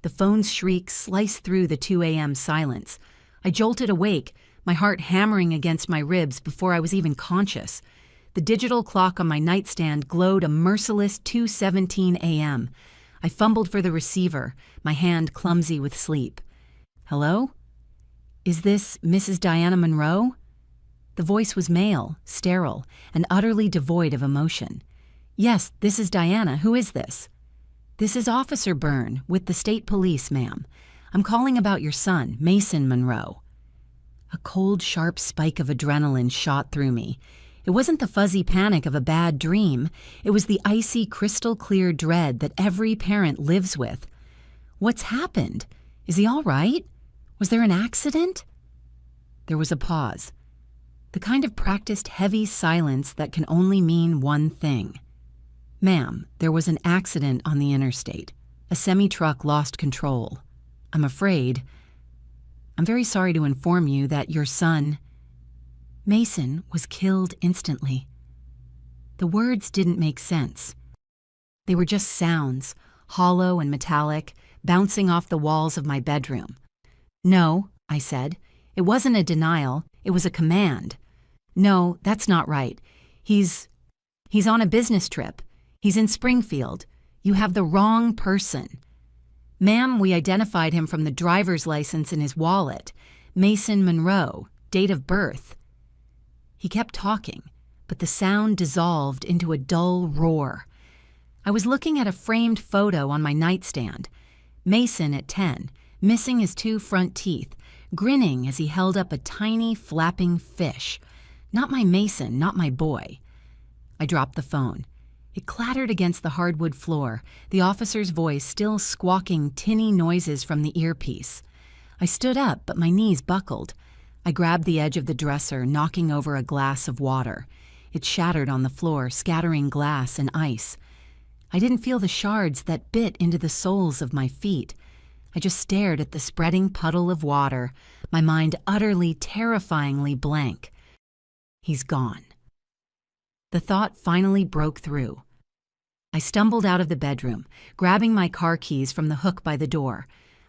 The phone's shriek sliced through the 2 a.m. silence. I jolted awake, my heart hammering against my ribs before I was even conscious. The digital clock on my nightstand glowed a merciless 2:17 a.m. I fumbled for the receiver, my hand clumsy with sleep. Hello? Is this Mrs. Diana Monroe? The voice was male, sterile, and utterly devoid of emotion. Yes, this is Diana. Who is this? This is Officer Byrne, with the state police, ma'am. I'm calling about your son, Mason Monroe. A cold, sharp spike of adrenaline shot through me. It wasn't the fuzzy panic of a bad dream. It was the icy, crystal-clear dread that every parent lives with. What's happened? Is he all right? Was there an accident? There was a pause. The kind of practiced heavy silence that can only mean one thing. Ma'am, there was an accident on the interstate. A semi-truck lost control. I'm very sorry to inform you that your son, Mason, was killed instantly. The words didn't make sense. They were just sounds, hollow and metallic, bouncing off the walls of my bedroom. No, I said. It wasn't a denial, it was a command. No, that's not right. He's on a business trip. He's in Springfield. You have the wrong person. Ma'am, we identified him from the driver's license in his wallet. Mason Monroe, date of birth. He kept talking, but the sound dissolved into a dull roar. I was looking at a framed photo on my nightstand. Mason at 10, missing his 2 front teeth, grinning as he held up a tiny, flapping fish. Not my Mason, not my boy. I dropped the phone. It clattered against the hardwood floor, the officer's voice still squawking tinny noises from the earpiece. I stood up, but my knees buckled. I grabbed the edge of the dresser, knocking over a glass of water. It shattered on the floor, scattering glass and ice. I didn't feel the shards that bit into the soles of my feet. I just stared at the spreading puddle of water, my mind utterly, terrifyingly blank. He's gone. The thought finally broke through. I stumbled out of the bedroom, grabbing my car keys from the hook by the door.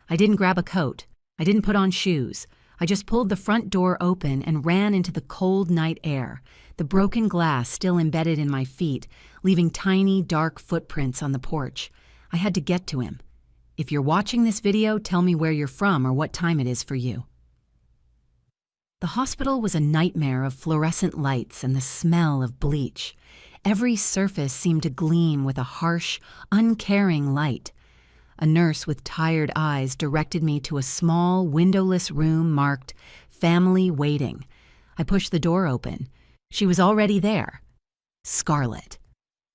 I didn't grab a coat. I didn't put on shoes. I just pulled the front door open and ran into the cold night air, the broken glass still embedded in my feet, leaving tiny, dark footprints on the porch. I had to get to him. If you're watching this video, tell me where you're from or what time it is for you. The hospital was a nightmare of fluorescent lights and the smell of bleach. Every surface seemed to gleam with a harsh, uncaring light. A nurse with tired eyes directed me to a small, windowless room marked "Family Waiting." I pushed the door open. She was already there. Scarlett.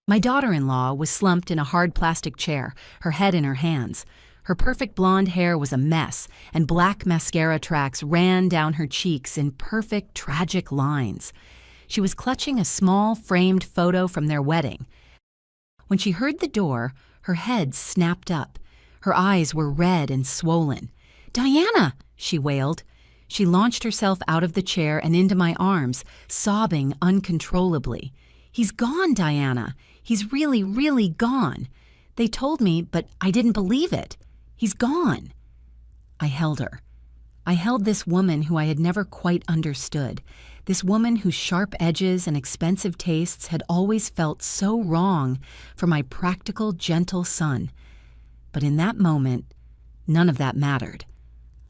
My daughter-in-law was slumped in a hard plastic chair, her head in her hands. Her perfect blonde hair was a mess, and black mascara tracks ran down her cheeks in perfect, tragic lines. She was clutching a small, framed photo from their wedding. When she heard the door, her head snapped up. Her eyes were red and swollen. "Diana!" she wailed. She launched herself out of the chair and into my arms, sobbing uncontrollably. "He's gone, Diana. He's really, really gone. They told me, but I didn't believe it. He's gone." I held her. I held this woman who I had never quite understood, this woman whose sharp edges and expensive tastes had always felt so wrong for my practical, gentle son. But in that moment, none of that mattered.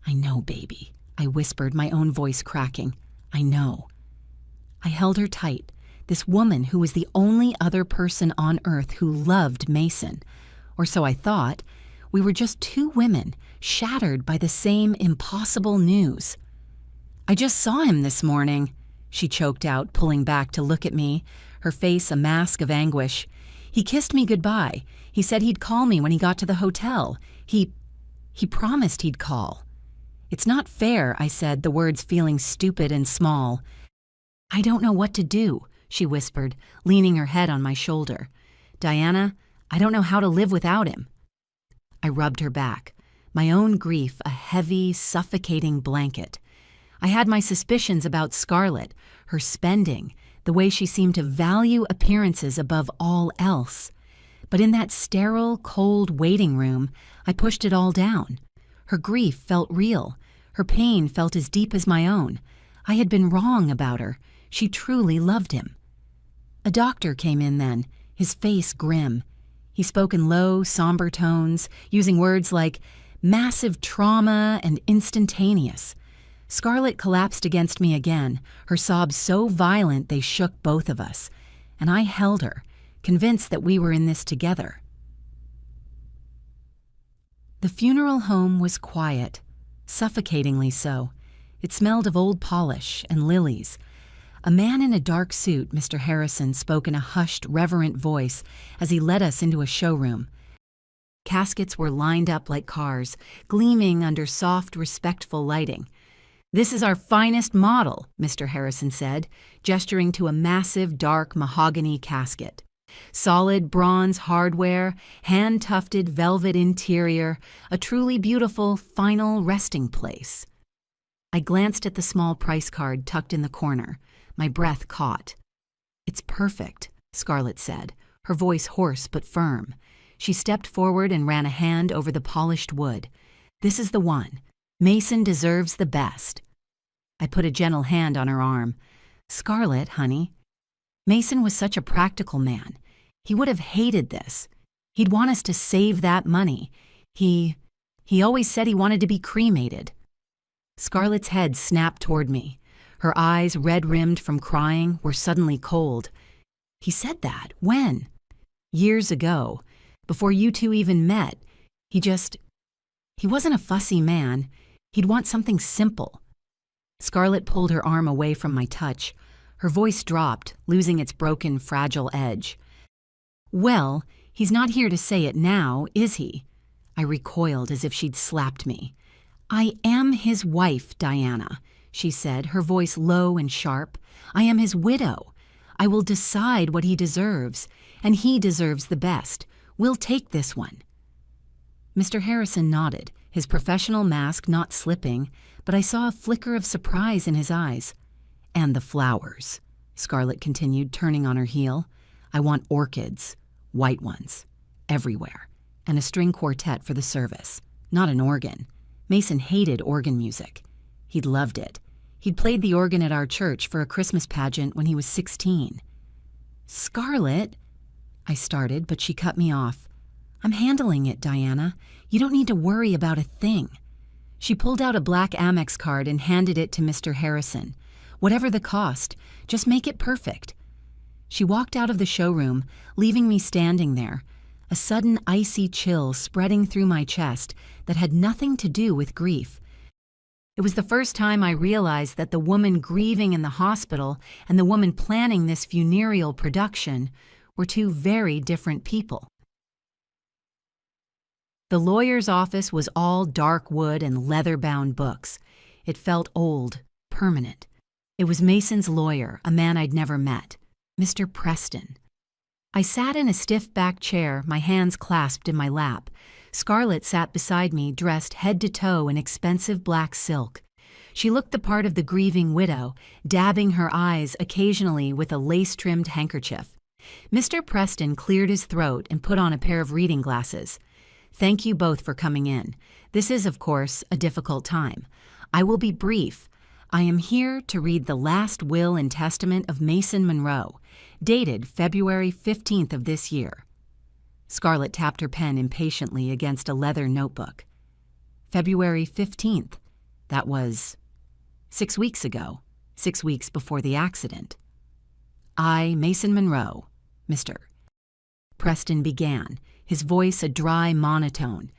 "I know, baby," I whispered, my own voice cracking. "I know." I held her tight, this woman who was the only other person on earth who loved Mason. Or so I thought. We were just 2 women, shattered by the same impossible news. "I just saw him this morning," she choked out, pulling back to look at me, her face a mask of anguish. "He kissed me goodbye. He said he'd call me when he got to the hotel. He promised he'd call." "It's not fair," I said, the words feeling stupid and small. "I don't know what to do," she whispered, leaning her head on my shoulder. "Diana, I don't know how to live without him." I rubbed her back, my own grief a heavy, suffocating blanket. I had my suspicions about Scarlett, her spending, the way she seemed to value appearances above all else. But in that sterile, cold waiting room, I pushed it all down. Her grief felt real. Her pain felt as deep as my own. I had been wrong about her. She truly loved him. A doctor came in then, his face grim. He spoke in low, somber tones, using words like massive trauma and instantaneous. Scarlett collapsed against me again, her sobs so violent they shook both of us, and I held her, convinced that we were in this together. The funeral home was quiet, suffocatingly so. It smelled of old polish and lilies. A man in a dark suit, Mr. Harrison, spoke in a hushed, reverent voice as he led us into a showroom. Caskets were lined up like cars, gleaming under soft, respectful lighting. "This is our finest model," Mr. Harrison said, gesturing to a massive, dark mahogany casket. Solid bronze hardware, hand-tufted velvet interior, a truly beautiful final resting place. I glanced at the small price card tucked in the corner. My breath caught. "It's perfect," Scarlett said, her voice hoarse but firm. She stepped forward and ran a hand over the polished wood. "This is the one. Mason deserves the best." I put a gentle hand on her arm. "Scarlett, honey." Mason was such a practical man. He would have hated this. He'd want us to save that money. He always said he wanted to be cremated. Scarlett's head snapped toward me. Her eyes, red-rimmed from crying, were suddenly cold. "He said that? When?" "Years ago. Before you two even met. He wasn't a fussy man. He'd want something simple." Scarlett pulled her arm away from my touch. Her voice dropped, losing its broken, fragile edge. "Well, he's not here to say it now, is he?" I recoiled as if she'd slapped me. "I am his wife, Diana," she said, her voice low and sharp. "I am his widow. I will decide what he deserves, and he deserves the best. We'll take this one." Mr. Harrison nodded, his professional mask not slipping, but I saw a flicker of surprise in his eyes. "And the flowers," Scarlett continued, turning on her heel. "I want orchids, white ones, everywhere, and a string quartet for the service, not an organ. Mason hated organ music. He'd loved it. He'd played the organ at our church for a Christmas pageant when he was 16. "Scarlett," I started, but she cut me off. "I'm handling it, Diana. You don't need to worry about a thing." She pulled out a black Amex card and handed it to Mr. Harrison. "Whatever the cost, just make it perfect." She walked out of the showroom, leaving me standing there, a sudden icy chill spreading through my chest that had nothing to do with grief. It was the first time I realized that the woman grieving in the hospital and the woman planning this funereal production were two very different people. The lawyer's office was all dark wood and leather-bound books. It felt old, permanent. It was Mason's lawyer, a man I'd never met, Mr. Preston. I sat in a stiff-backed chair, my hands clasped in my lap. Scarlett sat beside me, dressed head to toe in expensive black silk. She looked the part of the grieving widow, dabbing her eyes occasionally with a lace-trimmed handkerchief. Mr. Preston cleared his throat and put on a pair of reading glasses. "Thank you both for coming in. This is, of course, a difficult time. I will be brief. I am here to read the last will and testament of Mason Monroe, dated February 15th of this year." Scarlett tapped her pen impatiently against a leather notebook. February 15th. That was 6 weeks ago, 6 weeks before the accident. "I, Mason Monroe, Mr. Preston began, his voice a dry monotone,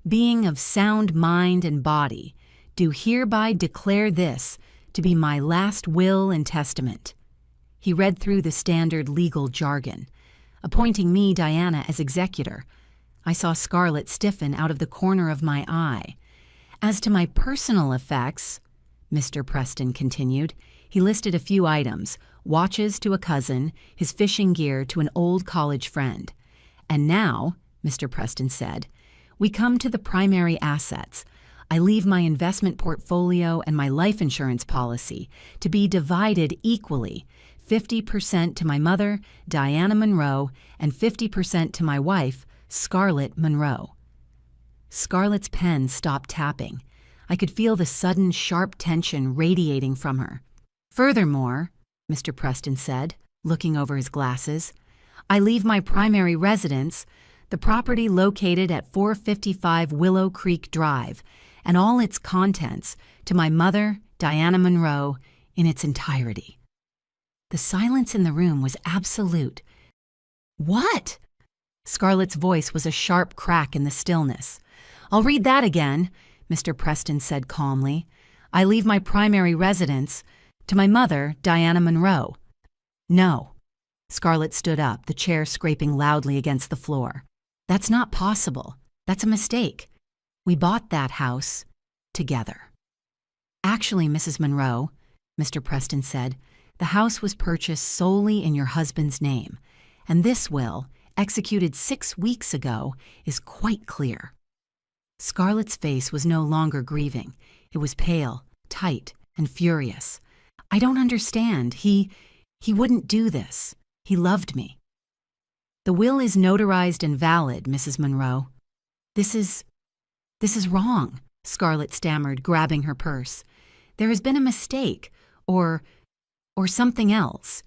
"being of sound mind and body, do hereby declare this to be my last will and testament." He read through the standard legal jargon, appointing me, Diana, as executor. I saw Scarlett stiffen out of the corner of my eye. "As to my personal effects," Mr. Preston continued, he listed a few items, watches to a cousin, his fishing gear to an old college friend. "And now," Mr. Preston said, "we come to the primary assets. I leave my investment portfolio and my life insurance policy to be divided equally, 50% to my mother, Diana Monroe, and 50% to my wife, Scarlett Monroe. Scarlett's pen stopped tapping. I could feel the sudden, sharp tension radiating from her. Furthermore, Mr. Preston said, looking over his glasses, I leave my primary residence, the property located at 455 Willow Creek Drive, and all its contents to my mother, Diana Monroe, in its entirety. The silence in the room was absolute. What? Scarlett's voice was a sharp crack in the stillness. I'll read that again, Mr. Preston said calmly. I leave my primary residence to my mother, Diana Monroe. No. Scarlett stood up, the chair scraping loudly against the floor. That's not possible. That's a mistake. We bought that house together. Actually, Mrs. Monroe, Mr. Preston said, the house was purchased solely in your husband's name, and this will, executed 6 weeks ago, is quite clear. Scarlett's face was no longer grieving. It was pale, tight, and furious. I don't understand. He wouldn't do this. He loved me. The will is notarized and valid, Mrs. Monroe. This is wrong, Scarlett stammered, grabbing her purse. There has been a mistake, or something else.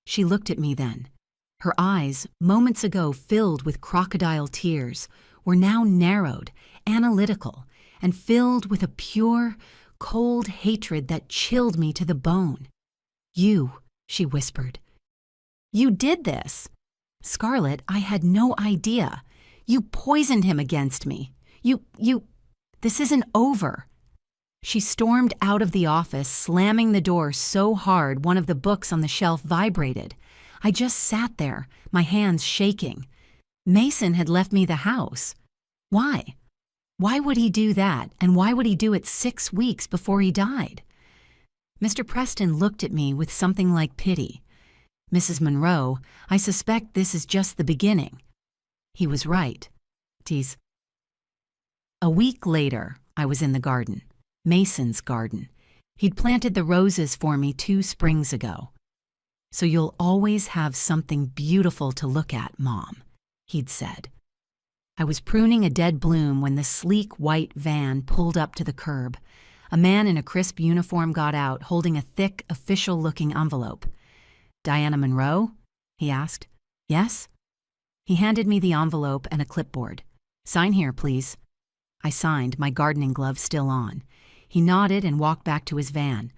She looked at me then. Her eyes, moments ago filled with crocodile tears, were now narrowed, analytical, and filled with a pure, cold hatred that chilled me to the bone. You, she whispered. You did this. Scarlett, I had no idea. You poisoned him against me. This isn't over. She stormed out of the office, slamming the door so hard one of the books on the shelf vibrated. I just sat there, my hands shaking. Mason had left me the house. Why? Why would he do that, and why would he do it 6 weeks before he died? Mr. Preston looked at me with something like pity. Mrs. Monroe, I suspect this is just the beginning. He was right. Tease. A week later, I was in the garden. Mason's garden. He'd planted the roses for me 2 springs ago. So you'll always have something beautiful to look at, Mom, he'd said. I was pruning a dead bloom when the sleek white van pulled up to the curb. A man in a crisp uniform got out, holding a thick, official-looking envelope. Diana Monroe? He asked. Yes? He handed me the envelope and a clipboard. Sign here, please. I signed, my gardening gloves still on. He nodded and walked back to his van.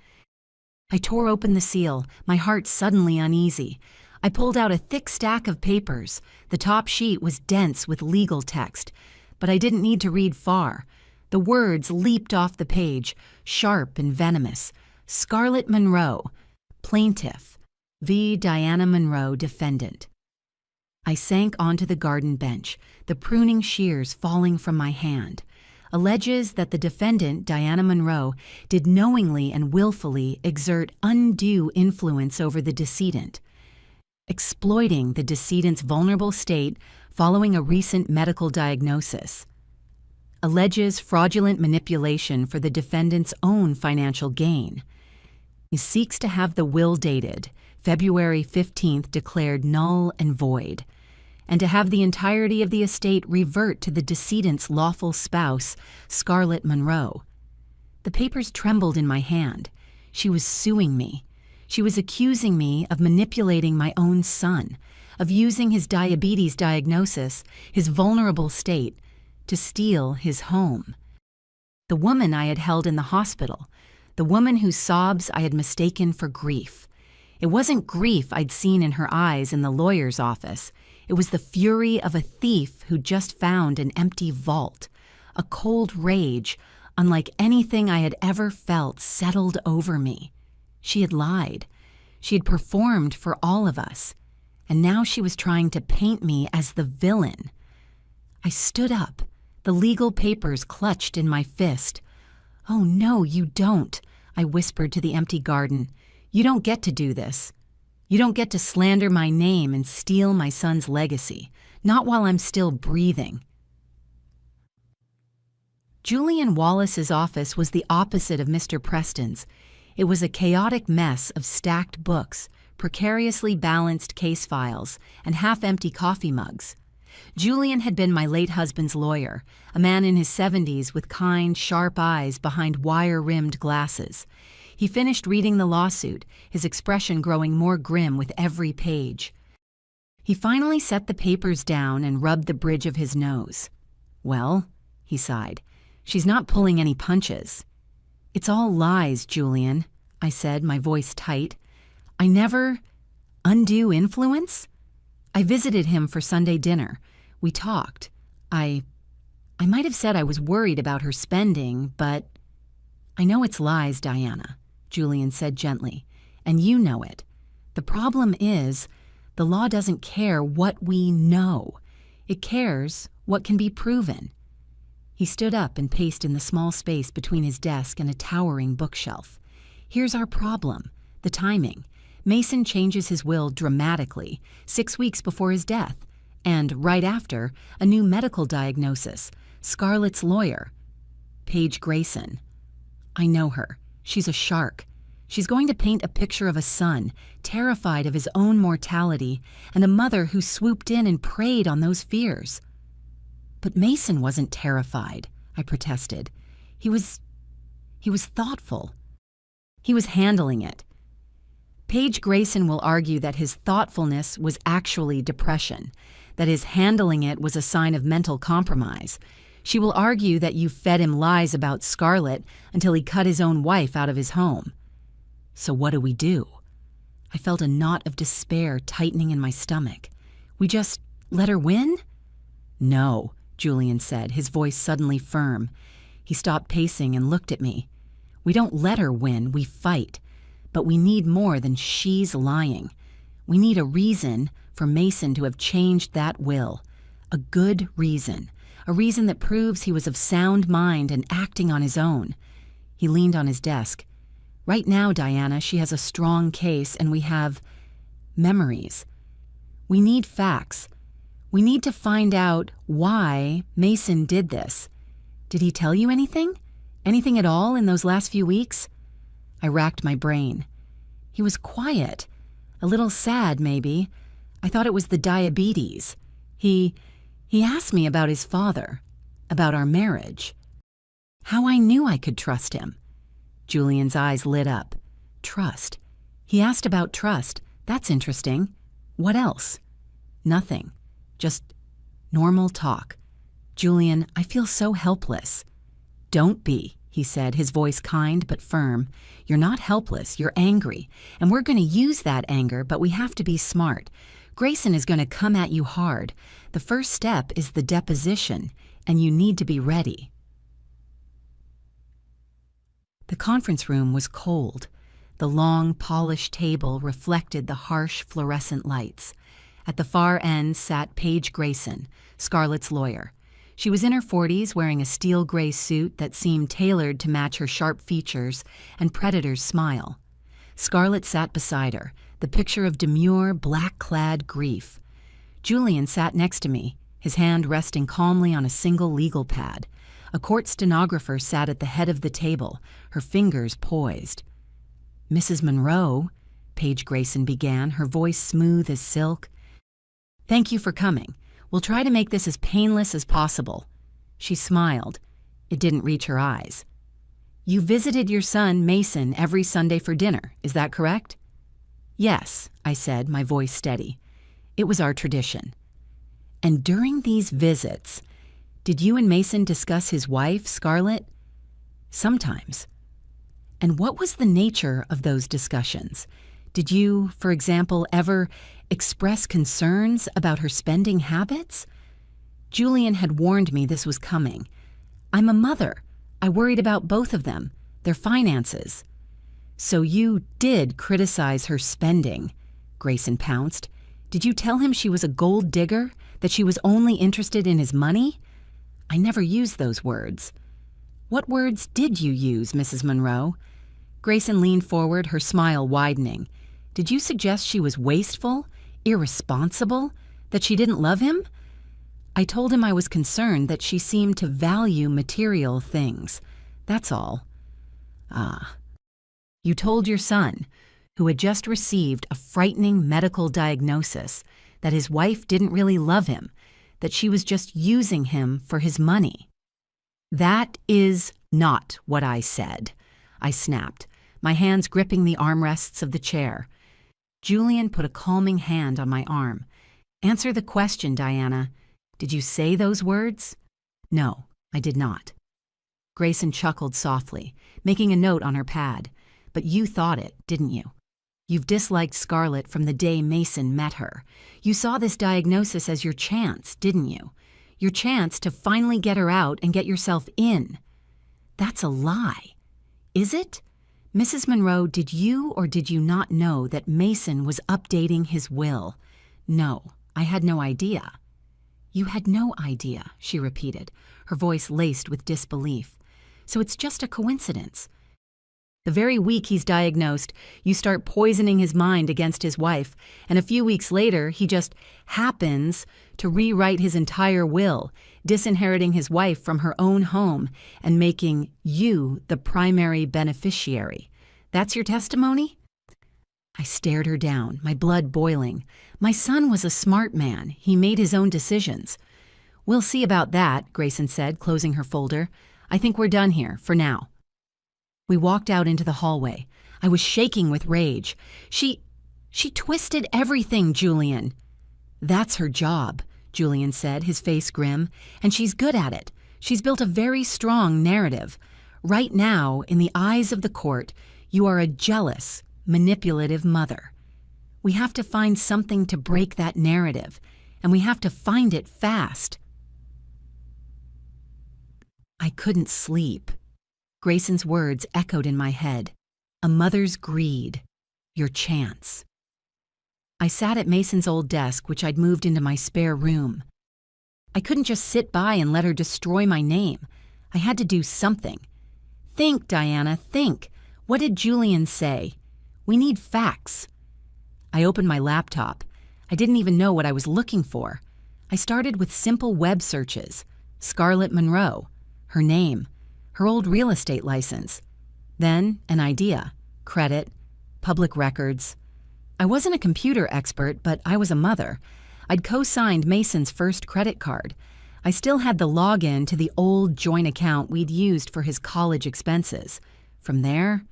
I tore open the seal, my heart suddenly uneasy. I pulled out a thick stack of papers. The top sheet was dense with legal text, but I didn't need to read far. The words leaped off the page, sharp and venomous. Scarlett Monroe, plaintiff, v. Diana Monroe, defendant. I sank onto the garden bench, the pruning shears falling from my hand. Alleges that the defendant, Diana Monroe, did knowingly and willfully exert undue influence over the decedent, exploiting the decedent's vulnerable state following a recent medical diagnosis. Alleges fraudulent manipulation for the defendant's own financial gain. He seeks to have the will dated, February 15th, declared null and void, and to have the entirety of the estate revert to the decedent's lawful spouse, Scarlett Monroe. The papers trembled in my hand. She was suing me. She was accusing me of manipulating my own son, of using his diabetes diagnosis, his vulnerable state, to steal his home. The woman I had held in the hospital, the woman whose sobs I had mistaken for grief. It wasn't grief I'd seen in her eyes in the lawyer's office. It was the fury of a thief who just found an empty vault. A cold rage, unlike anything I had ever felt, settled over me. She had lied. She had performed for all of us. And now she was trying to paint me as the villain. I stood up, the legal papers clutched in my fist. "Oh, no, you don't," I whispered to the empty garden. "You don't get to do this. You don't get to slander my name and steal my son's legacy, not while I'm still breathing." Julian Wallace's office was the opposite of Mr. Preston's. It was a chaotic mess of stacked books, precariously balanced case files, and half-empty coffee mugs. Julian had been my late husband's lawyer, a man in his 70s with kind, sharp eyes behind wire-rimmed glasses. He finished reading the lawsuit, his expression growing more grim with every page. He finally set the papers down and rubbed the bridge of his nose. "Well," he sighed, "she's not pulling any punches." "It's all lies, Julian," I said, my voice tight. "I never— Undue influence?" I visited him for Sunday dinner. We talked. I might have said I was worried about her spending, but— "I know it's lies, Diana," Julian said gently, "and you know it. The problem is, the law doesn't care what we know. It cares what can be proven." He stood up and paced in the small space between his desk and a towering bookshelf. "Here's our problem, the timing. Mason changes his will dramatically, 6 weeks before his death, and right after, a new medical diagnosis, Scarlett's lawyer. Paige Grayson. I know her. She's a shark. She's going to paint a picture of a son, terrified of his own mortality, and a mother who swooped in and preyed on those fears." "But Mason wasn't terrified," I protested. He was thoughtful. He was handling it. Paige Grayson will argue that his thoughtfulness was actually depression, that his handling it was a sign of mental compromise. She will argue that you fed him lies about Scarlett until he cut his own wife out of his home. So what do we do? I felt a knot of despair tightening in my stomach. We just let her win? "No," Julian said, his voice suddenly firm. He stopped pacing and looked at me. "We don't let her win, we fight. But we need more than she's lying. We need a reason for Mason to have changed that will. A good reason. A reason that proves he was of sound mind and acting on his own." He leaned on his desk. "Right now, Diana, she has a strong case and we have memories. We need facts. We need to find out why Mason did this. Did he tell you anything? Anything at all in those last few weeks?" I racked my brain. He was quiet. A little sad, maybe. I thought it was the diabetes. He asked me about his father, about our marriage. How I knew I could trust him. Julian's eyes lit up. Trust. He asked about trust. That's interesting. What else? Nothing. Just normal talk. "Julian, I feel so helpless." "Don't be," he said, his voice kind but firm. "You're not helpless, you're angry. And we're going to use that anger, but we have to be smart. Grayson is going to come at you hard. The first step is the deposition, and you need to be ready." The conference room was cold. The long, polished table reflected the harsh fluorescent lights. At the far end sat Paige Grayson, Scarlett's lawyer. She was in her 40s, wearing a steel gray suit that seemed tailored to match her sharp features and Predator's smile. Scarlett sat beside her, the picture of demure, black-clad grief. Julian sat next to me, his hand resting calmly on a single legal pad. A court stenographer sat at the head of the table, her fingers poised. "Mrs. Monroe," Paige Grayson began, her voice smooth as silk. "Thank you for coming. We'll try to make this as painless as possible." She smiled. It didn't reach her eyes. "You visited your son, Mason, every Sunday for dinner, is that correct?" "Yes," I said, my voice steady. "It was our tradition." "And during these visits, did you and Mason discuss his wife, Scarlett?" "Sometimes." "And what was the nature of those discussions? Did you, for example, ever express concerns about her spending habits?" Julian had warned me this was coming. "I'm a mother. I worried about both of them, their finances." "So you did criticize her spending," Grayson pounced. "Did you tell him she was a gold digger, that she was only interested in his money?" "I never used those words." "What words did you use, Mrs. Monroe?" Grayson leaned forward, her smile widening. "Did you suggest she was wasteful, irresponsible, that she didn't love him?" I told him I was concerned that she seemed to value material things. That's all. "Ah. You told your son. who had just received a frightening medical diagnosis that his wife didn't really love him, that she was just using him for his money. "That is not what I said," I snapped, my hands gripping the armrests of the chair. Julian put a calming hand on my arm. "Answer the question, Diana. Did you say those words?" "No, I did not." Grayson chuckled softly, making a note on her pad. "But you thought it, didn't you? You've disliked Scarlett from the day Mason met her. You saw this diagnosis as your chance, didn't you? Your chance to finally get her out and get yourself in." "That's a lie." "Is it? Mrs. Monroe, did you or did you not know that Mason was updating his will?" "No, I had no idea." "You had no idea," she repeated, her voice laced with disbelief. "So it's just a coincidence. The very week he's diagnosed, you start poisoning his mind against his wife, and a few weeks later, he just happens to rewrite his entire will, disinheriting his wife from her own home and making you the primary beneficiary. That's your testimony?" I stared her down, my blood boiling. My son was a smart man. He made his own decisions. "We'll see about that," Grayson said, closing her folder. "I think we're done here, for now." We walked out into the hallway. I was shaking with rage. She twisted everything, Julian." "That's her job," Julian said, his face grim, "and she's good at it. She's built a very strong narrative. Right now, in the eyes of the court, you are a jealous, manipulative mother. We have to find something to break that narrative, and we have to find it fast." I couldn't sleep. Grayson's words echoed in my head. A mother's greed. Your chance. I sat at Mason's old desk, which I'd moved into my spare room. I couldn't just sit by and let her destroy my name. I had to do something. "Think, Diana, think. What did Julian say? We need facts." I opened my laptop. I didn't even know what I was looking for. I started with simple web searches. Scarlett Monroe. Her name. Her old real estate license. Then an idea. Credit. Public records. I wasn't a computer expert, but I was a mother. I'd co-signed Mason's first credit card. I still had the login to the old joint account we'd used for his college expenses. From there,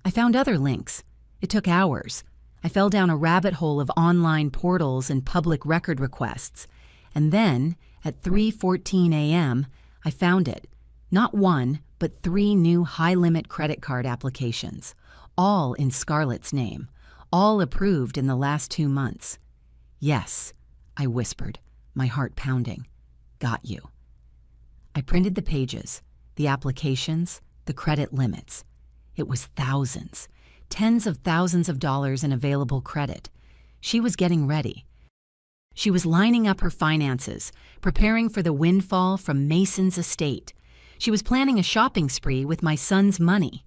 I found other links. It took hours. I fell down a rabbit hole of online portals and public record requests. And then, at 3:14 a.m., I found it. Not one, but 3 new high-limit credit card applications, all in Scarlett's name, all approved in the last 2 months. "Yes," I whispered, my heart pounding. "Got you." I printed the pages, the applications, the credit limits. It was thousands, tens of thousands of dollars in available credit. She was getting ready. She was lining up her finances, preparing for the windfall from Mason's estate. She was planning a shopping spree with my son's money.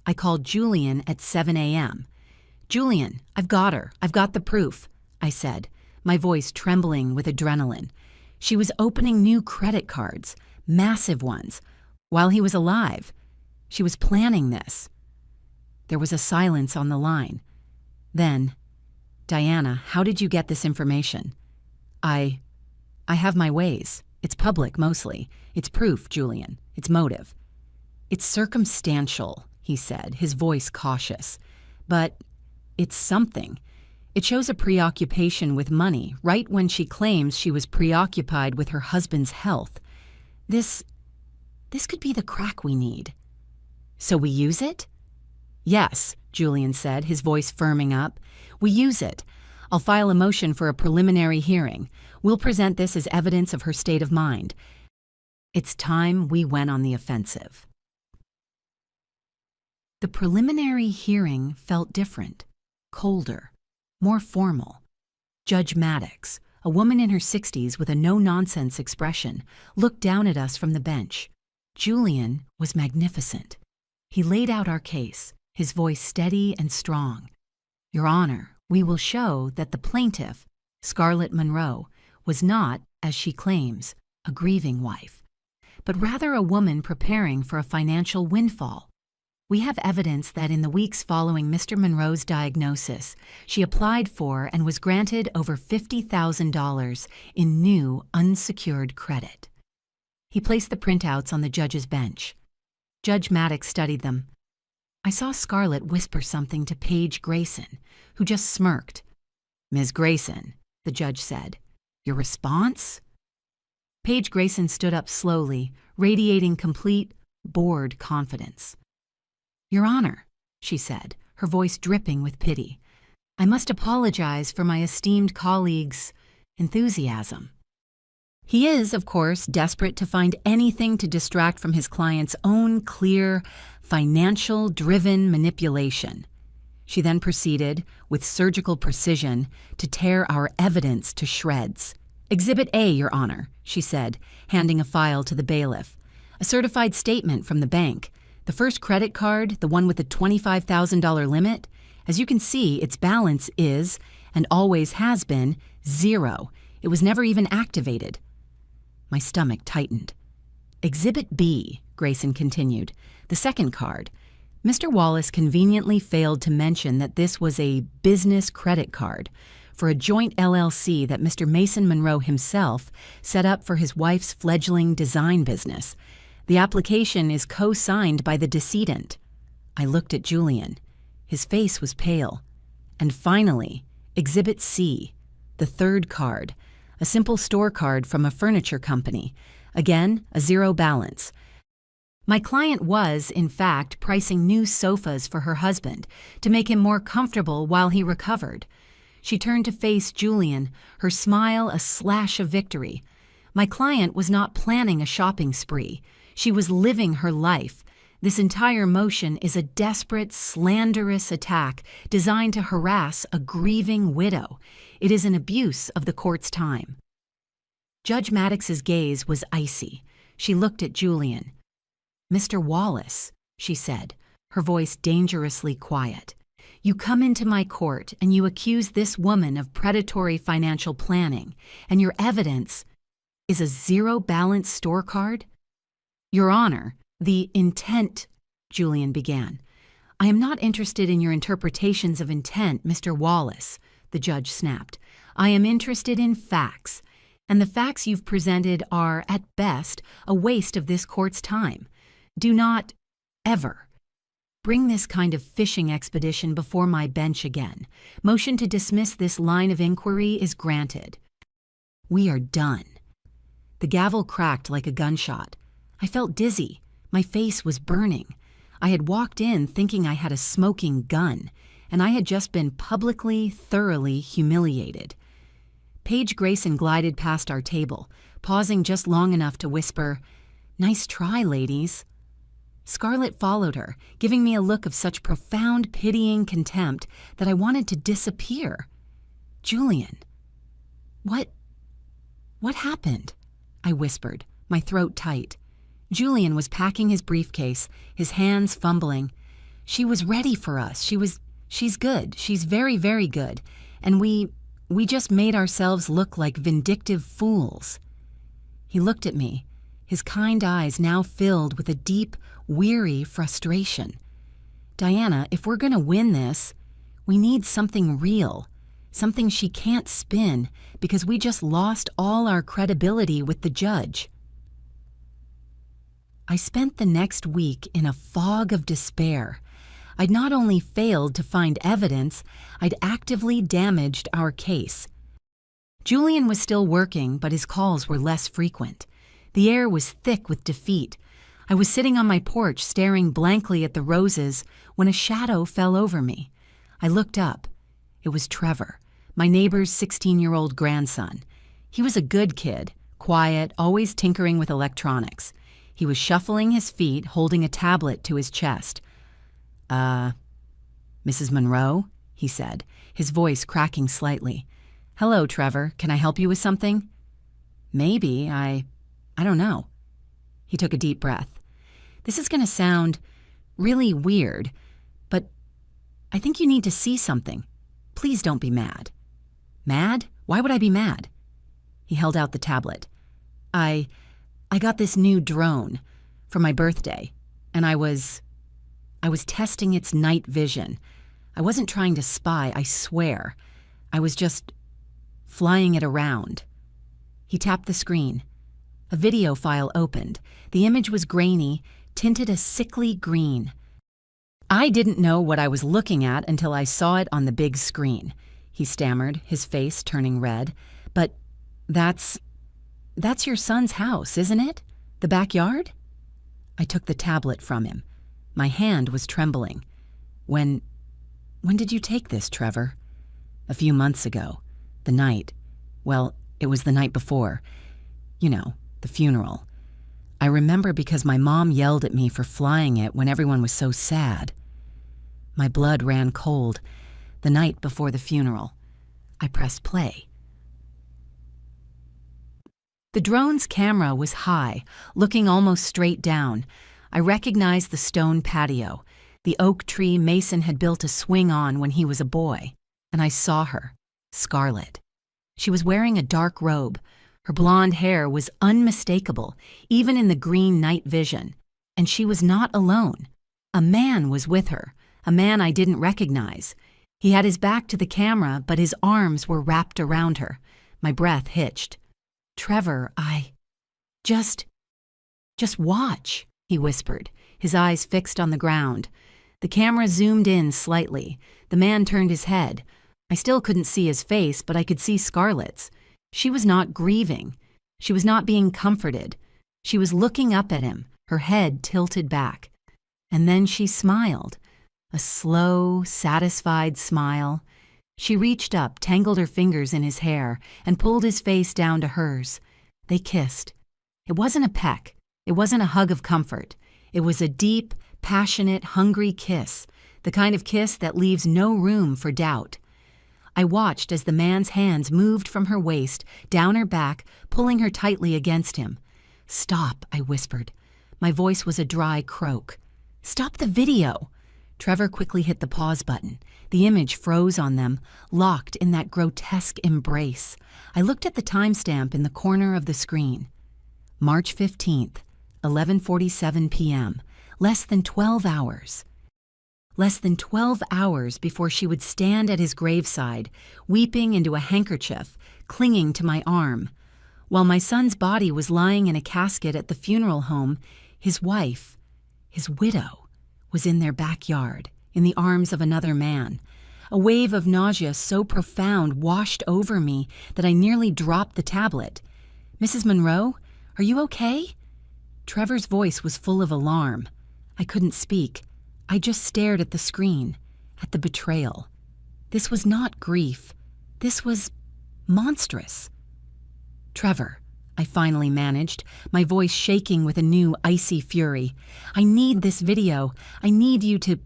I called Julian at 7 a.m. "Julian, I've got her. I've got the proof," I said, my voice trembling with adrenaline. She was opening new credit cards, massive ones, while he was alive. She was planning this. There was a silence on the line. Then, "Diana, how did you get this information?" I have my ways. It's public, mostly. It's proof, Julian. It's motive." "It's circumstantial," he said, his voice cautious. "But it's something. It shows a preoccupation with money, right when she claims she was preoccupied with her husband's health. This could be the crack we need." "So we use it?" "Yes," Julian said, his voice firming up. "We use it. I'll file a motion for a preliminary hearing. We'll present this as evidence of her state of mind. It's time we went on the offensive." The preliminary hearing felt different, colder, more formal. Judge Maddox, a woman in her 60s with a no-nonsense expression, looked down at us from the bench. Julian was magnificent. He laid out our case, his voice steady and strong. "Your Honor, we will show that the plaintiff, Scarlett Monroe, was not, as she claims, a grieving wife, but rather a woman preparing for a financial windfall. We have evidence that in the weeks following Mr. Monroe's diagnosis, she applied for and was granted over $50,000 in new, unsecured credit. He placed the printouts on the judge's bench. Judge Maddox studied them. I saw Scarlett whisper something to Paige Grayson, who just smirked. "Ms. Grayson," the judge said, "your response?" Paige Grayson stood up slowly, radiating complete, bored confidence. "Your Honor," she said, her voice dripping with pity, "I must apologize for my esteemed colleague's enthusiasm. He is, of course, desperate to find anything to distract from his client's own clear, financial-driven manipulation." She then proceeded, with surgical precision, to tear our evidence to shreds. "Exhibit A, Your Honor," she said, handing a file to the bailiff. "A certified statement from the bank. The first credit card, the one with the $25,000 limit, as you can see, its balance is, and always has been, 0. It was never even activated." My stomach tightened. "Exhibit B," Grayson continued, "the second card. Mr. Wallace conveniently failed to mention that this was a business credit card for a joint LLC that Mr. Mason Monroe himself set up for his wife's fledgling design business. The application is co-signed by the decedent." I looked at Julian. His face was pale. "And finally, Exhibit C, the third card, a simple store card from a furniture company. Again, a 0 balance. My client was, in fact, pricing new sofas for her husband to make him more comfortable while he recovered." She turned to face Julian, her smile a slash of victory. "My client was not planning a shopping spree. She was living her life. This entire motion is a desperate, slanderous attack designed to harass a grieving widow. It is an abuse of the court's time." Judge Maddox's gaze was icy. She looked at Julian. "Mr. Wallace," she said, her voice dangerously quiet, "you come into my court and you accuse this woman of predatory financial planning, and your evidence is a 0 balance store card?" "Your Honor, the intent," Julian began. "I am not interested in your interpretations of intent, Mr. Wallace," the judge snapped. "I am interested in facts, and the facts you've presented are, at best, a waste of this court's time. Do not, ever, bring this kind of fishing expedition before my bench again. Motion to dismiss this line of inquiry is granted." "We are done." The gavel cracked like a gunshot. I felt dizzy. My face was burning. I had walked in thinking I had a smoking gun, and I had just been publicly, thoroughly humiliated. Paige Grayson glided past our table, pausing just long enough to whisper, "Nice try, ladies." Scarlett followed her, giving me a look of such profound, pitying contempt that I wanted to disappear. "Julian, what happened?" I whispered, my throat tight. Julian was packing his briefcase, his hands fumbling. "She was ready for us. She's good. She's very, very good. And we just made ourselves look like vindictive fools." He looked at me, his kind eyes now filled with a deep, weary frustration. "Diana, if we're going to win this, we need something real, something she can't spin, because we just lost all our credibility with the judge." I spent the next week in a fog of despair. I'd not only failed to find evidence, I'd actively damaged our case. Julian was still working, but his calls were less frequent. The air was thick with defeat. I was sitting on my porch staring blankly at the roses when a shadow fell over me. I looked up. It was Trevor, my neighbor's 16-year-old grandson. He was a good kid, quiet, always tinkering with electronics. He was shuffling his feet, holding a tablet to his chest. "Mrs. Monroe?" he said, his voice cracking slightly. "Hello, Trevor. Can I help you with something?" "Maybe. I don't know." He took a deep breath. "This is going to sound really weird, but I think you need to see something. Please don't be mad." "Mad? Why would I be mad?" He held out the tablet. I got this new drone for my birthday, and I I was testing its night vision. I wasn't trying to spy, I swear. I was just flying it around. He tapped the screen. A video file opened. The image was grainy, tinted a sickly green. I didn't know what I was looking at until I saw it on the big screen. He stammered, his face turning red. But that's your son's house, isn't it? The backyard? I took the tablet from him. My hand was trembling. When did you take this, Trevor? A few months ago. The night. Well, it was the night before. You know, the funeral. I remember because my mom yelled at me for flying it when everyone was so sad. My blood ran cold. The night before the funeral. I pressed play. The drone's camera was high, looking almost straight down. I recognized the stone patio, the oak tree Mason had built a swing on when he was a boy. And I saw her, Scarlett. She was wearing a dark robe. Her blonde hair was unmistakable, even in the green night vision. And she was not alone. A man was with her, a man I didn't recognize. He had his back to the camera, but his arms were wrapped around her. My breath hitched. Trevor, Just watch, he whispered, his eyes fixed on the ground. The camera zoomed in slightly. The man turned his head. I still couldn't see his face, but I could see Scarlett's. She was not grieving. She was not being comforted. She was looking up at him, her head tilted back. And then she smiled. A slow, satisfied smile. She reached up, tangled her fingers in his hair, and pulled his face down to hers. They kissed. It wasn't a peck. It wasn't a hug of comfort. It was a deep, passionate, hungry kiss, the kind of kiss that leaves no room for doubt. I watched as the man's hands moved from her waist, down her back, pulling her tightly against him. Stop, I whispered. My voice was a dry croak. Stop the video. Trevor quickly hit the pause button. The image froze on them, locked in that grotesque embrace. I looked at the timestamp in the corner of the screen. March 15th, 11:47 p.m. Less than 12 hours. Less than 12 hours before she would stand at his graveside, weeping into a handkerchief, clinging to my arm. While my son's body was lying in a casket at the funeral home, his wife, his widow, was in their backyard, in the arms of another man. A wave of nausea so profound washed over me that I nearly dropped the tablet. Mrs. Monroe, are you okay? Trevor's voice was full of alarm. I couldn't speak. I just stared at the screen, at the betrayal. This was not grief. This was monstrous. Trevor, I finally managed, my voice shaking with a new icy fury. I need this video. I need you to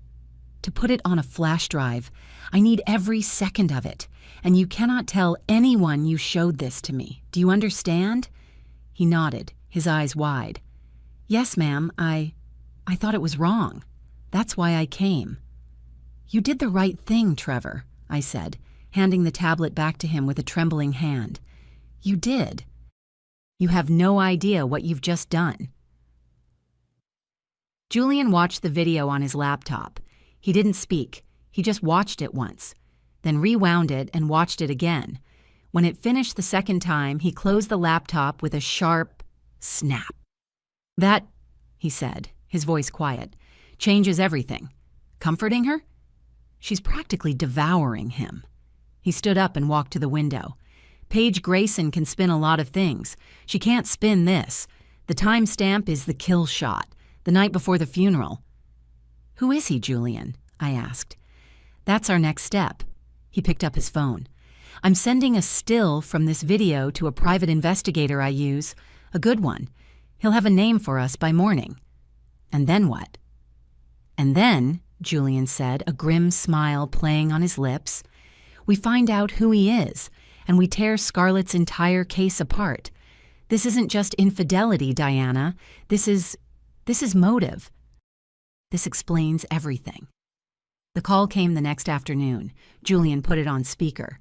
put it on a flash drive. I need every second of it. And you cannot tell anyone you showed this to me. Do you understand? He nodded, his eyes wide. Yes, ma'am, I thought it was wrong. That's why I came. You did the right thing, Trevor, I said, handing the tablet back to him with a trembling hand. You did. You have no idea what you've just done. Julian watched the video on his laptop. He didn't speak. He just watched it once, then rewound it and watched it again. When it finished the second time, he closed the laptop with a sharp snap. That, he said, his voice quiet, changes everything. Comforting her? She's practically devouring him. He stood up and walked to the window. Paige Grayson can spin a lot of things. She can't spin this. The timestamp is the kill shot, the night before the funeral. Who is he, Julian? I asked. That's our next step. He picked up his phone. I'm sending a still from this video to a private investigator I use, a good one. He'll have a name for us by morning. And then what? And then, Julian said, a grim smile playing on his lips, we find out who he is, and we tear Scarlett's entire case apart. This isn't just infidelity, Diana. This is motive. This explains everything. The call came the next afternoon. Julian put it on speaker.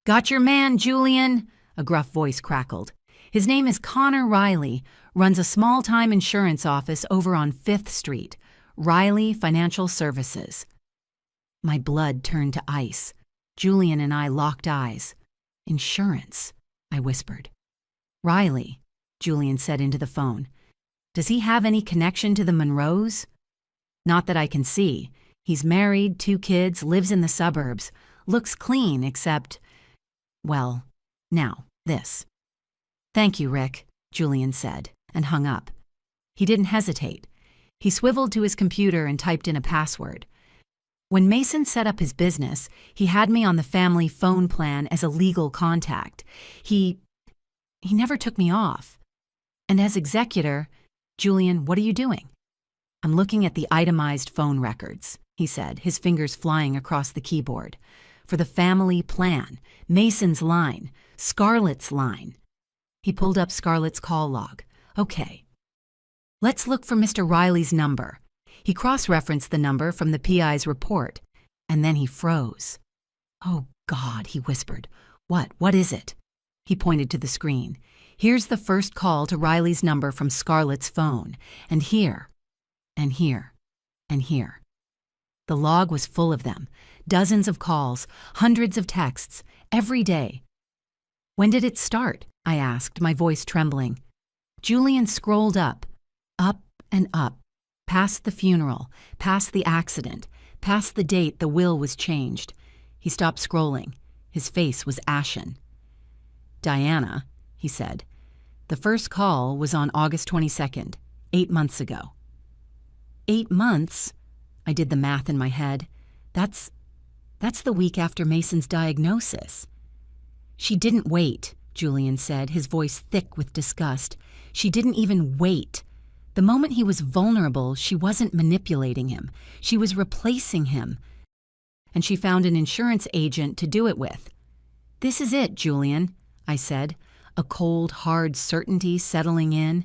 Got your man, Julian, a gruff voice crackled. His name is Connor Riley, runs a small-time insurance office over on 5th Street, Riley Financial Services. My blood turned to ice. Julian and I locked eyes. Insurance, I whispered. Riley, Julian said into the phone. Does he have any connection to the Monroes? Not that I can see. He's married, 2 kids, lives in the suburbs, looks clean except, well, now, this. Thank you, Rick, Julian said, and hung up. He didn't hesitate. He swiveled to his computer and typed in a password. When Mason set up his business, he had me on the family phone plan as a legal contact. He never took me off. And as executor, Julian, what are you doing? I'm looking at the itemized phone records, he said, his fingers flying across the keyboard. For the family plan, Mason's line, Scarlett's line. He pulled up Scarlett's call log. Okay. Let's look for Mr. Riley's number. He cross-referenced the number from the PI's report, and then he froze. Oh, God, he whispered. What is it? He pointed to the screen. Here's the first call to Riley's number from Scarlett's phone, and here, and here, and here. The log was full of them, dozens of calls, hundreds of texts, every day. When did it start? I asked, my voice trembling. Julian scrolled up and up, past the funeral, past the accident, past the date the will was changed. He stopped scrolling. His face was ashen. Diana, he said, the first call was on August 22nd, 8 months ago. 8 months? I did the math in my head. That's the week after Mason's diagnosis. She didn't wait, Julian said, his voice thick with disgust. She didn't even wait. The moment he was vulnerable, she wasn't manipulating him. She was replacing him. And she found an insurance agent to do it with. This is it, Julian, I said, a cold, hard certainty settling in.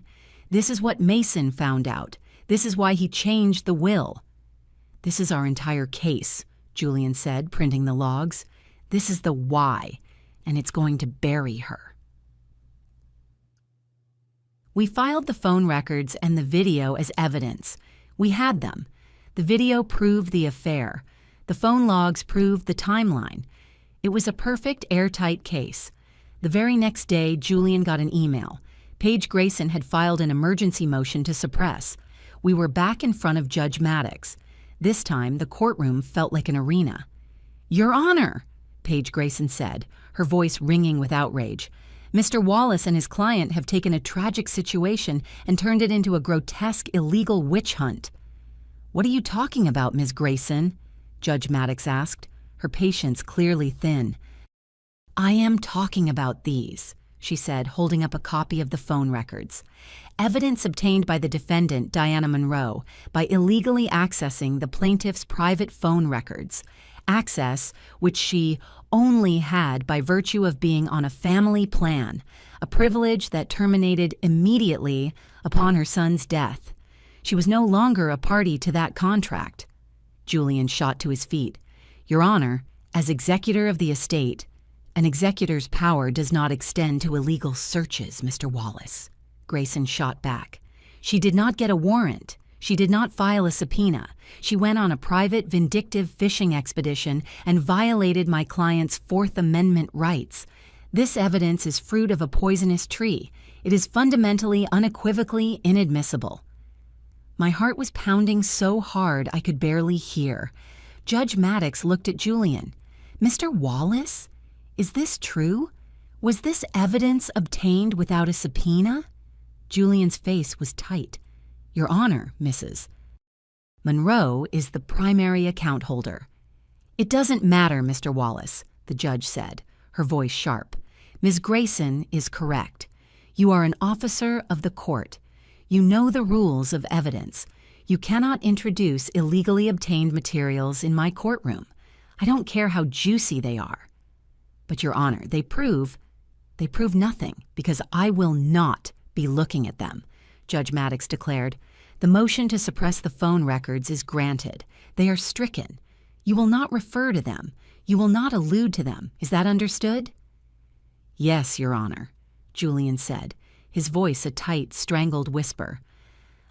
This is what Mason found out. This is why he changed the will. This is our entire case, Julian said, printing the logs. This is the why, and it's going to bury her. We filed the phone records and the video as evidence. We had them. The video proved the affair. The phone logs proved the timeline. It was a perfect, airtight case. The very next day, Julian got an email. Paige Grayson had filed an emergency motion to suppress. We were back in front of Judge Maddox. This time, the courtroom felt like an arena. Your Honor, Paige Grayson said, her voice ringing with outrage. Mr. Wallace and his client have taken a tragic situation and turned it into a grotesque, illegal witch hunt. What are you talking about, Ms. Grayson? Judge Maddox asked, her patience clearly thin. I am talking about these, she said, holding up a copy of the phone records. Evidence obtained by the defendant, Diana Monroe, by illegally accessing the plaintiff's private phone records. Access which she only had by virtue of being on a family plan, a privilege that terminated immediately upon her son's death. She was no longer a party to that contract. Julian shot to his feet. Your Honor, as executor of the estate, an executor's power does not extend to illegal searches, Mr. Wallace. Grayson shot back. She did not get a warrant. She did not file a subpoena. She went on a private, vindictive fishing expedition and violated my client's Fourth Amendment rights. This evidence is fruit of a poisonous tree. It is fundamentally, unequivocally inadmissible. My heart was pounding so hard I could barely hear. Judge Maddox looked at Julian. Mr. Wallace? Is this true? Was this evidence obtained without a subpoena? Julian's face was tight. Your Honor, Mrs. Monroe is the primary account holder. It doesn't matter, Mr. Wallace, the judge said, her voice sharp. Ms. Grayson is correct. You are an officer of the court. You know the rules of evidence. You cannot introduce illegally obtained materials in my courtroom. I don't care how juicy they are. But, Your Honor, they prove nothing, because I will not be looking at them, Judge Maddox declared. The motion to suppress the phone records is granted. They are stricken. You will not refer to them. You will not allude to them. Is that understood? Yes, Your Honor, Julian said, his voice a tight, strangled whisper.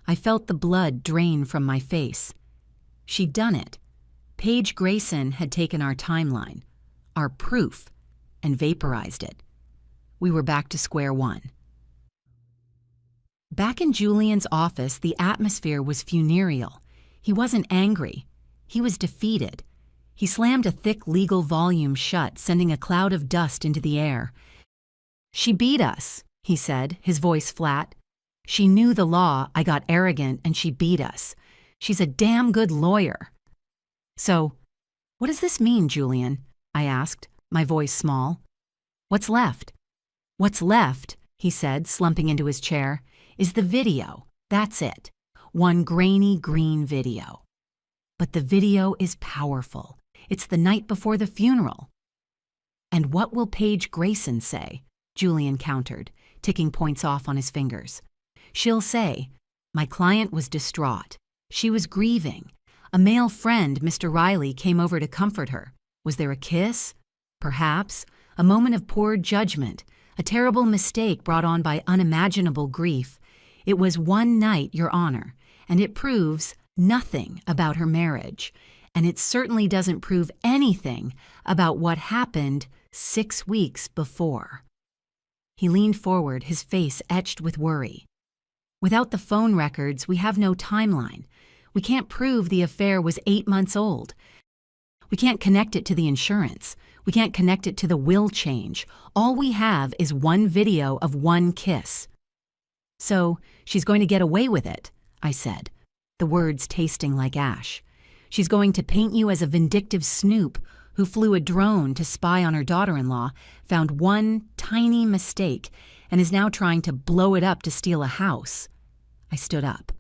I felt the blood drain from my face. She'd done it. Paige Grayson had taken our timeline, our proof, and vaporized it. We were back to square one. Back in Julian's office, the atmosphere was funereal. He wasn't angry. He was defeated. He slammed a thick legal volume shut, sending a cloud of dust into the air. "She beat us," he said, his voice flat. "She knew the law, I got arrogant, and she beat us. She's a damn good lawyer." "So, what does this mean, Julian?" I asked, my voice small. "What's left?" "What's left," he said, slumping into his chair, "is the video. That's it. One grainy green video. But the video is powerful. It's the night before the funeral." "And what will Paige Grayson say?" Julian countered, ticking points off on his fingers. "She'll say, 'My client was distraught. She was grieving. A male friend, Mr. Riley, came over to comfort her. Was there a kiss? Perhaps. A moment of poor judgment. A terrible mistake brought on by unimaginable grief. It was one night, Your Honor, and it proves nothing about her marriage. And it certainly doesn't prove anything about what happened 6 weeks before." He leaned forward, his face etched with worry. "Without the phone records, we have no timeline. We can't prove the affair was 8 months old. We can't connect it to the insurance. We can't connect it to the will change. All we have is one video of one kiss." "So, she's going to get away with it," I said, the words tasting like ash. "She's going to paint you as a vindictive snoop who flew a drone to spy on her daughter-in-law, found one tiny mistake, and is now trying to blow it up to steal a house." I stood up.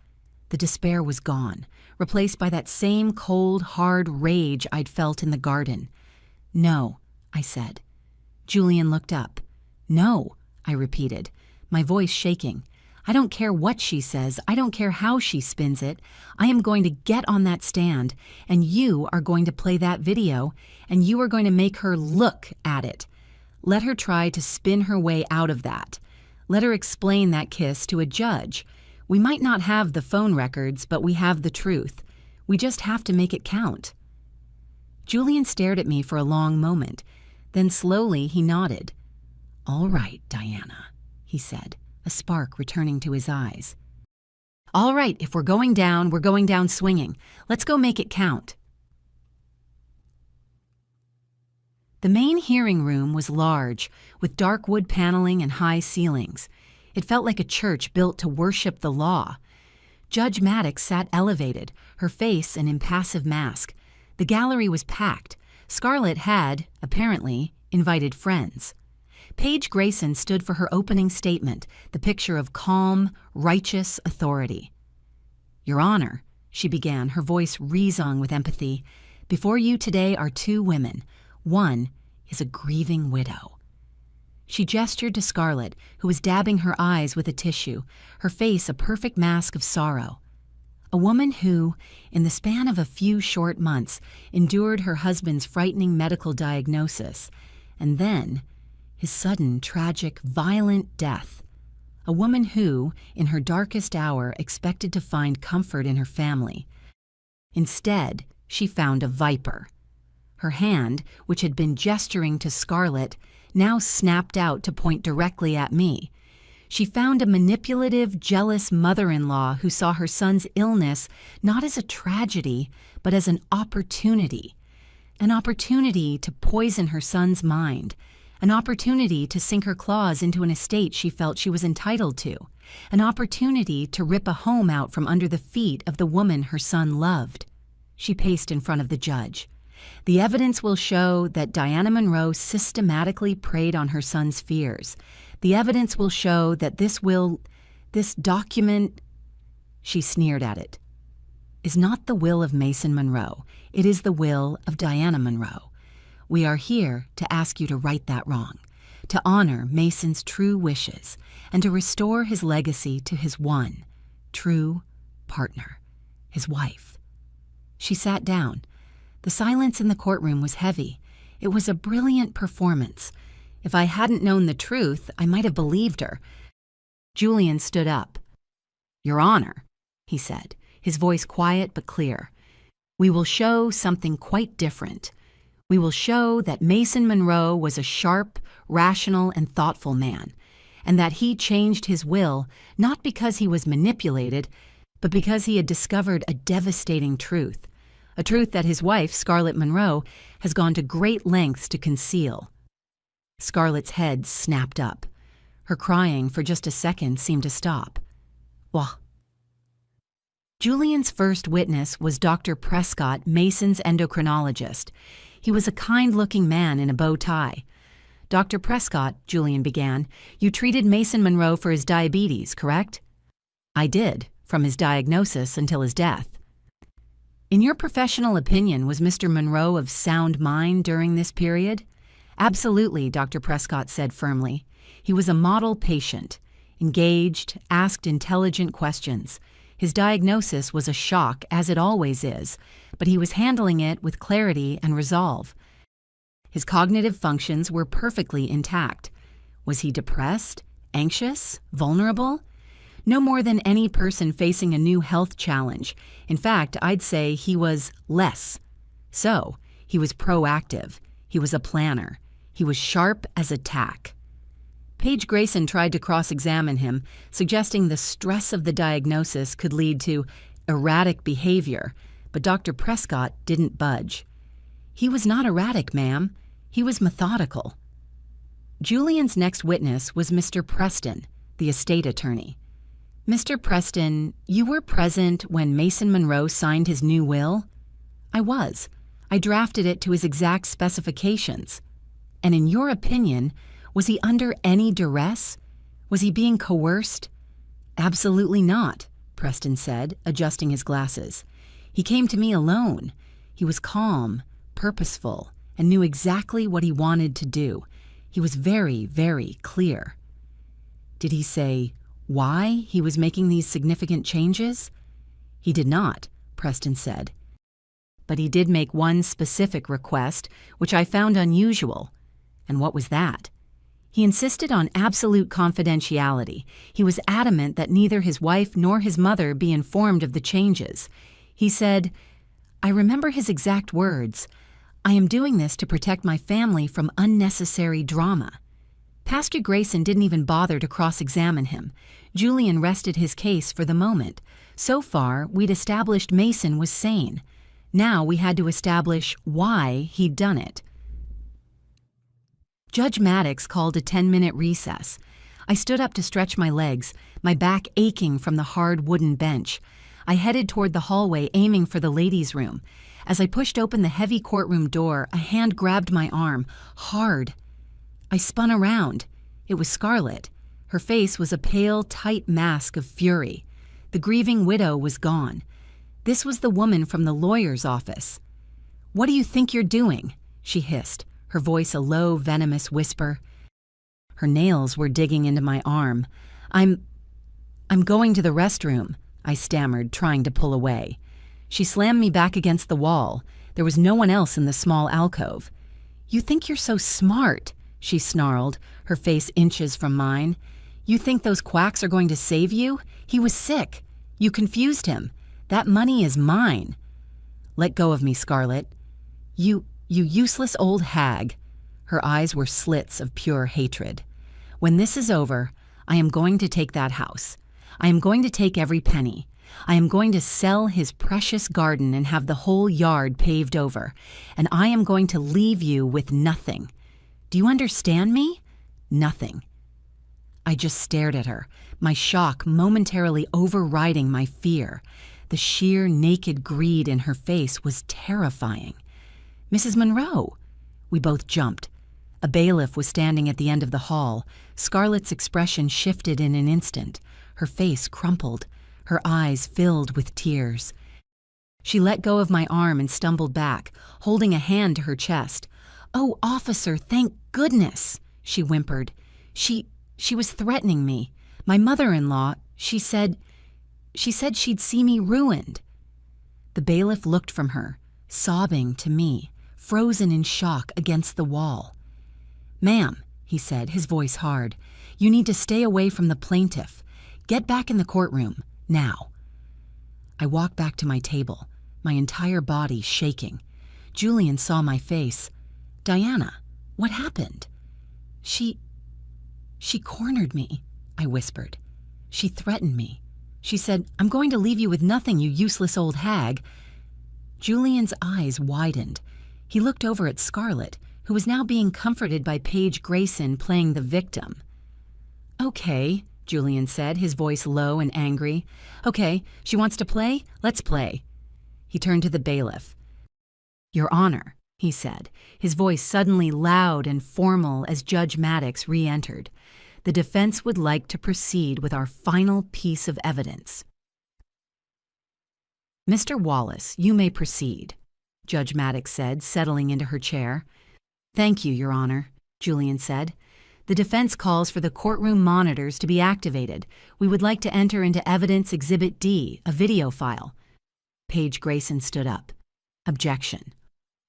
The despair was gone, replaced by that same cold, hard rage I'd felt in the garden. "No," I said. Julian looked up. "No," I repeated, my voice shaking. "I don't care what she says. I don't care how she spins it. I am going to get on that stand, and you are going to play that video, and you are going to make her look at it. Let her try to spin her way out of that. Let her explain that kiss to a judge. We might not have the phone records, but we have the truth. We just have to make it count." Julian stared at me for a long moment. Then slowly he nodded. "All right, Diana," he said, a spark returning to his eyes. "All right, if we're going down swinging. Let's go make it count." The main hearing room was large, with dark wood paneling and high ceilings. It felt like a church built to worship the law. Judge Maddox sat elevated, her face an impassive mask. The gallery was packed. Scarlett had, apparently, invited friends. Paige Grayson stood for her opening statement, the picture of calm, righteous authority. "Your Honor," she began, her voice rezong with empathy, "before you today are 2 women. One is a grieving widow." She gestured to Scarlett, who was dabbing her eyes with a tissue, her face a perfect mask of sorrow. A woman who, in the span of a few short months, endured her husband's frightening medical diagnosis, and then his sudden, tragic, violent death. A woman who, in her darkest hour, expected to find comfort in her family. Instead, she found a viper. Her hand, which had been gesturing to Scarlett, now snapped out to point directly at me. She found a manipulative, jealous mother-in-law who saw her son's illness not as a tragedy, but as an opportunity to poison her son's mind, an opportunity to sink her claws into an estate she felt she was entitled to, an opportunity to rip a home out from under the feet of the woman her son loved. She paced in front of the judge. "The evidence will show that Diana Monroe systematically preyed on her son's fears. The evidence will show that this document," she sneered at it, "is not the will of Mason Monroe. It is the will of Diana Monroe. We are here to ask you to right that wrong, to honor Mason's true wishes, and to restore his legacy to his one true partner, his wife." She sat down. The silence in the courtroom was heavy. It was a brilliant performance. If I hadn't known the truth, I might have believed her. Julian stood up. "Your Honor," he said, his voice quiet but clear. "We will show something quite different. We will show that Mason Monroe was a sharp, rational, and thoughtful man, and that he changed his will not because he was manipulated, but because he had discovered a devastating truth, a truth that his wife, Scarlett Monroe, has gone to great lengths to conceal." Scarlett's head snapped up. Her crying for just a second seemed to stop. "Wah." Julian's first witness was Dr. Prescott, Mason's endocrinologist. He was a kind-looking man in a bow tie. "Dr. Prescott," Julian began, "you treated Mason Monroe for his diabetes, correct?" "I did, from his diagnosis until his death." "In your professional opinion, was Mr. Monroe of sound mind during this period?" "Absolutely," Dr. Prescott said firmly. "He was a model patient, engaged, asked intelligent questions. His diagnosis was a shock, as it always is, but he was handling it with clarity and resolve. His cognitive functions were perfectly intact. Was he depressed, anxious, vulnerable? No more than any person facing a new health challenge. In fact, I'd say he was less. So, he was proactive. He was a planner. He was sharp as a tack." Paige Grayson tried to cross-examine him, suggesting the stress of the diagnosis could lead to erratic behavior, but Dr. Prescott didn't budge. "He was not erratic, ma'am. He was methodical." Julian's next witness was Mr. Preston, the estate attorney. "Mr. Preston, you were present when Mason Monroe signed his new will?" "I was. I drafted it to his exact specifications." "And in your opinion, was he under any duress? Was he being coerced?" "Absolutely not," Preston said, adjusting his glasses. "He came to me alone. He was calm, purposeful, and knew exactly what he wanted to do. He was very, very clear." "Did he say why he was making these significant changes?" "He did not," Preston said. "But he did make one specific request, which I found unusual." "And what was that?" "He insisted on absolute confidentiality. He was adamant that neither his wife nor his mother be informed of the changes. He said, I remember his exact words, 'I am doing this to protect my family from unnecessary drama.'" Pastor Grayson didn't even bother to cross-examine him. Julian rested his case for the moment. So far, we'd established Mason was sane. Now we had to establish why he'd done it. Judge Maddox called a 10-minute recess. I stood up to stretch my legs, my back aching from the hard wooden bench. I headed toward the hallway, aiming for the ladies' room. As I pushed open the heavy courtroom door, a hand grabbed my arm, hard. I spun around. It was Scarlett. Her face was a pale, tight mask of fury. The grieving widow was gone. This was the woman from the lawyer's office. "What do you think you're doing?" she hissed, her voice a low, venomous whisper. Her nails were digging into my arm. I'm going to the restroom," I stammered, trying to pull away. She slammed me back against the wall. There was no one else in the small alcove. "You think you're so smart," she snarled, her face inches from mine. "You think those quacks are going to save you? He was sick. You confused him. That money is mine." "Let go of me, Scarlett." You useless old hag." Her eyes were slits of pure hatred. "When this is over, I am going to take that house. I am going to take every penny. I am going to sell his precious garden and have the whole yard paved over. And I am going to leave you with nothing. Do you understand me? Nothing." I just stared at her, my shock momentarily overriding my fear. The sheer naked greed in her face was terrifying. "Mrs. Monroe!" We both jumped. A bailiff was standing at the end of the hall. Scarlett's expression shifted in an instant. Her face crumpled. Her eyes filled with tears. She let go of my arm and stumbled back, holding a hand to her chest. "Oh, officer, thank goodness," she whimpered. She was threatening me. My mother-in-law, she said she'd see me ruined." The bailiff looked from her, sobbing, to me, frozen in shock against the wall. "Ma'am," he said, his voice hard, "you need to stay away from the plaintiff. Get back in the courtroom, now." I walked back to my table, my entire body shaking. Julian saw my face. "Diana, what happened?" She cornered me," I whispered. "She threatened me. She said, 'I'm going to leave you with nothing, you useless old hag.'" Julian's eyes widened. He looked over at Scarlett, who was now being comforted by Paige Grayson playing the victim. "Okay," Julian said, his voice low and angry. "Okay, she wants to play? Let's play." He turned to the bailiff. "Your Honor," he said, his voice suddenly loud and formal as Judge Maddox re-entered. "The defense would like to proceed with our final piece of evidence." "Mr. Wallace, you may proceed," Judge Maddox said, settling into her chair. "Thank you, Your Honor," Julian said. "The defense calls for the courtroom monitors to be activated. We would like to enter into Evidence Exhibit D, a video file." Paige Grayson stood up. "Objection.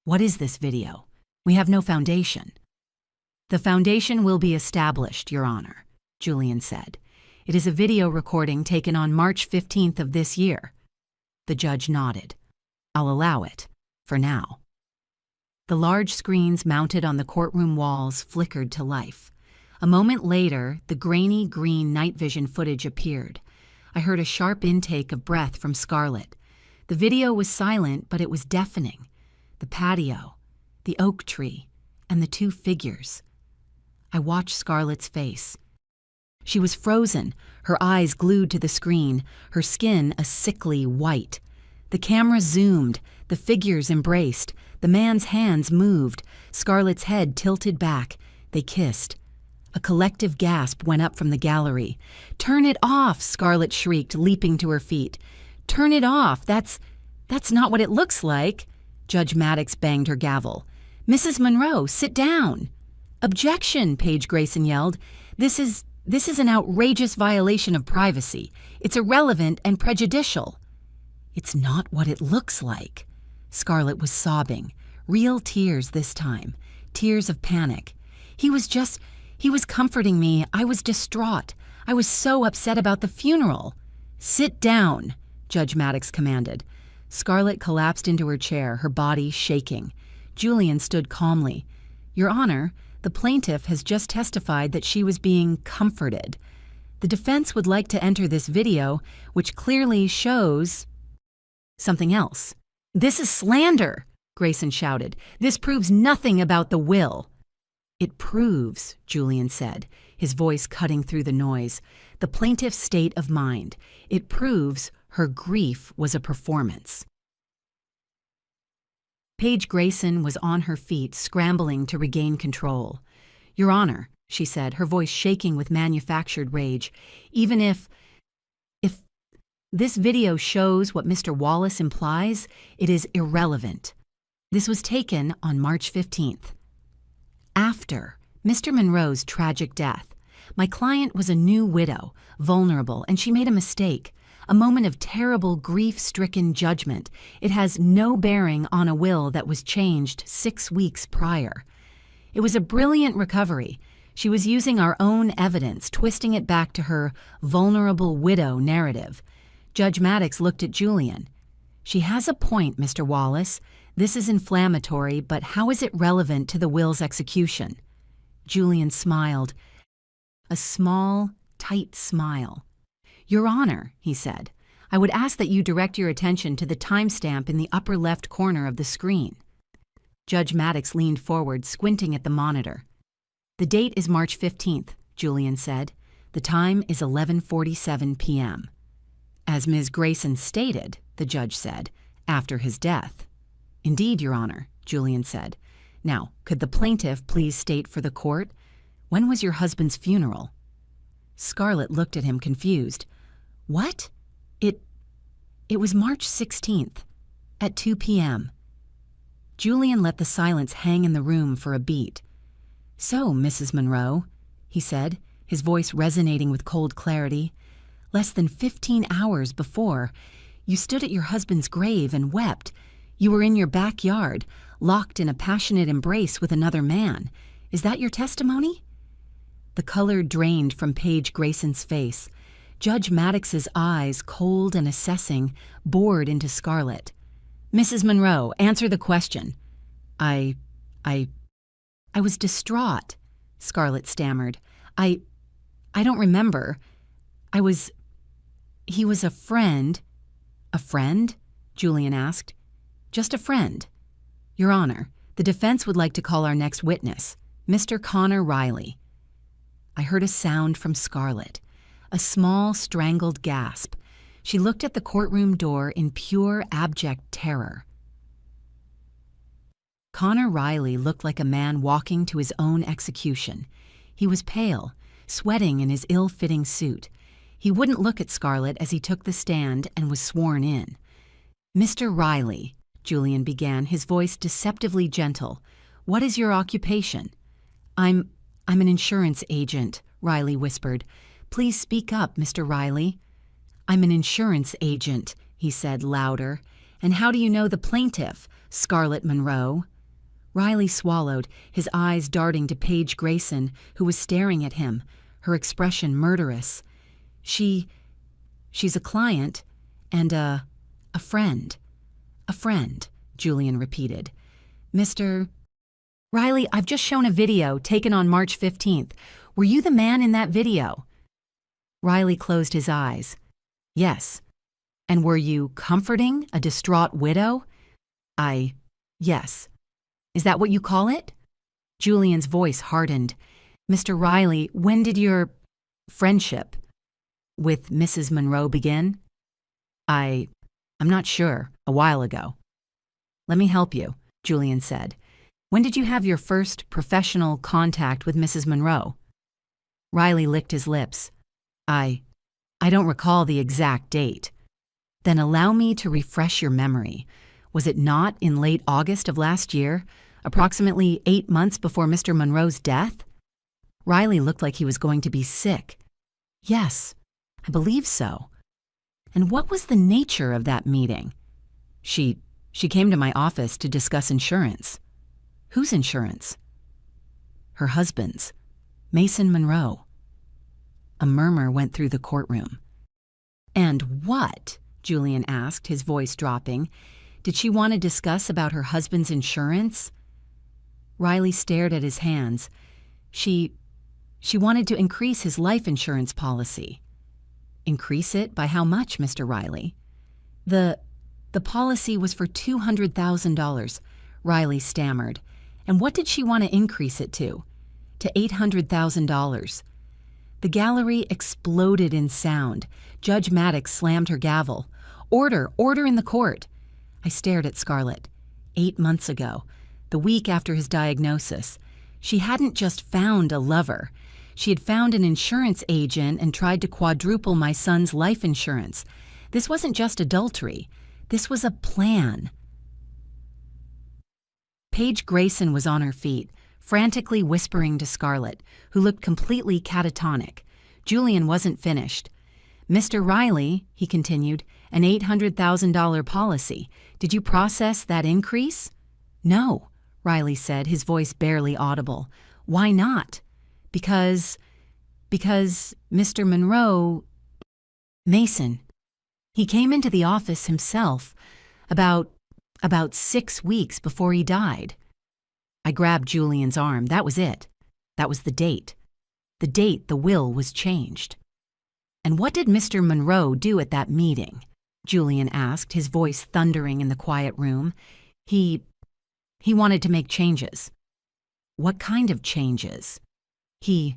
What is this video? We have no foundation." "The foundation will be established, Your Honor," Julian said. "It is a video recording taken on March 15th of this year." The judge nodded. "I'll allow it, for now." The large screens mounted on the courtroom walls flickered to life. A moment later, the grainy green night vision footage appeared. I heard a sharp intake of breath from Scarlett. The video was silent, but it was deafening. The patio, the oak tree, and the two figures. I watched Scarlett's face. She was frozen, her eyes glued to the screen, her skin a sickly white. The camera zoomed, the figures embraced, the man's hands moved, Scarlett's head tilted back. They kissed. A collective gasp went up from the gallery. "Turn it off!" Scarlett shrieked, leaping to her feet. "Turn it off! That's not what it looks like!" Judge Maddox banged her gavel. "Mrs. Monroe, sit down!" "Objection!" Paige Grayson yelled. This is an outrageous violation of privacy. It's irrelevant and prejudicial." "It's not what it looks like." Scarlett was sobbing, real tears this time, tears of panic. He was comforting me. I was distraught. I was so upset about the funeral." "Sit down," Judge Maddox commanded. Scarlett collapsed into her chair, her body shaking. Julian stood calmly. "Your Honor, the plaintiff has just testified that she was being comforted. The defense would like to enter this video, which clearly shows something else." "This is slander," Grayson shouted. "This proves nothing about the will." "It proves," Julian said, his voice cutting through the noise, "the plaintiff's state of mind. It proves her grief was a performance." Paige Grayson was on her feet, scrambling to regain control. "Your Honor," she said, her voice shaking with manufactured rage, "even if this video shows what Mr. Wallace implies, it is irrelevant. This was taken on March 15th. After Mr. Monroe's tragic death. My client was a new widow, vulnerable, and she made a mistake, a moment of terrible grief-stricken judgment. It has no bearing on a will that was changed 6 weeks prior. It was a brilliant recovery. She was using our own evidence, twisting it back to her vulnerable widow narrative. Judge Maddox looked at Julian. "She has a point, Mr. Wallace. This is inflammatory, but how is it relevant to the will's execution?" Julian smiled. A small, tight smile. "Your Honor," he said, "I would ask that you direct your attention to the timestamp in the upper left corner of the screen." Judge Maddox leaned forward, squinting at the monitor. "The date is March 15th, Julian said. "The time is 11:47 p.m. "As Ms. Grayson stated," the judge said, "after his death." "Indeed, Your Honor," Julian said. "Now, could the plaintiff please state for the court, when was your husband's funeral?" Scarlett looked at him confused. "What? It was March 16th, at 2 p.m. Julian let the silence hang in the room for a beat. "So, Mrs. Monroe," he said, his voice resonating with cold clarity, "less than 15 hours before, you stood at your husband's grave and wept. You were in your backyard, locked in a passionate embrace with another man. Is that your testimony?" The color drained from Paige Grayson's face. Judge Maddox's eyes, cold and assessing, bored into Scarlett. "Mrs. Monroe, answer the question." I was distraught," Scarlett stammered. I don't remember. He was a friend." "A friend?" Julian asked. "Just a friend. Your Honor, the defense would like to call our next witness, Mr. Connor Riley." I heard a sound from Scarlett, a small, strangled gasp. She looked at the courtroom door in pure, abject terror. Connor Riley looked like a man walking to his own execution. He was pale, sweating in his ill-fitting suit. He wouldn't look at Scarlett as he took the stand and was sworn in. "Mr. Riley," Julian began, his voice deceptively gentle, "what is your occupation?" I'm an insurance agent," Riley whispered. "Please speak up, Mr. Riley." "I'm an insurance agent," he said louder. "And how do you know the plaintiff, Scarlett Monroe?" Riley swallowed, his eyes darting to Paige Grayson, who was staring at him, her expression murderous. She's a client and a friend." "A friend," Julian repeated. "Mr. Riley, I've just shown a video taken on March 15th. Were you the man in that video?" Riley closed his eyes. "Yes." "And were you comforting a distraught widow?" Yes." "Is that what you call it?" Julian's voice hardened. "Mr. Riley, when did your friendship with Mrs. Monroe begin?" I'm not sure. A while ago." "Let me help you," Julian said. "When did you have your first professional contact with Mrs. Monroe?" Riley licked his lips. I don't recall the exact date." "Then allow me to refresh your memory. Was it not in late August of last year, approximately 8 months before Mr. Monroe's death?" Riley looked like he was going to be sick. "Yes, I believe so." "And what was the nature of that meeting?" She came to my office to discuss insurance." "Whose insurance?" "Her husband's, Mason Monroe." A murmur went through the courtroom. "And what?" Julian asked, his voice dropping. "Did she want to discuss about her husband's insurance?" Riley stared at his hands. She wanted to increase his life insurance policy." "Increase it by how much, Mr. Riley?" The policy was for $200,000, Riley stammered. "And what did she want to increase it to?" "To $800,000. The gallery exploded in sound. Judge Maddox slammed her gavel. "Order! Order in the court!" I stared at Scarlett. 8 months ago, the week after his diagnosis, she hadn't just found a lover. She had found an insurance agent and tried to quadruple my son's life insurance. This wasn't just adultery. This was a plan. Paige Grayson was on her feet, frantically whispering to Scarlett, who looked completely catatonic. Julian wasn't finished. "Mr. Riley," he continued, "an $800,000 policy. Did you process that increase?" "No," Riley said, his voice barely audible. "Why not?" Because Mr. Monroe, Mason, he came into the office himself about 6 weeks before he died." I grabbed Julian's arm. That was it. That was the date. The date the will was changed. "And what did Mr. Monroe do at that meeting?" Julian asked, his voice thundering in the quiet room. He wanted to make changes." "What kind of changes?" He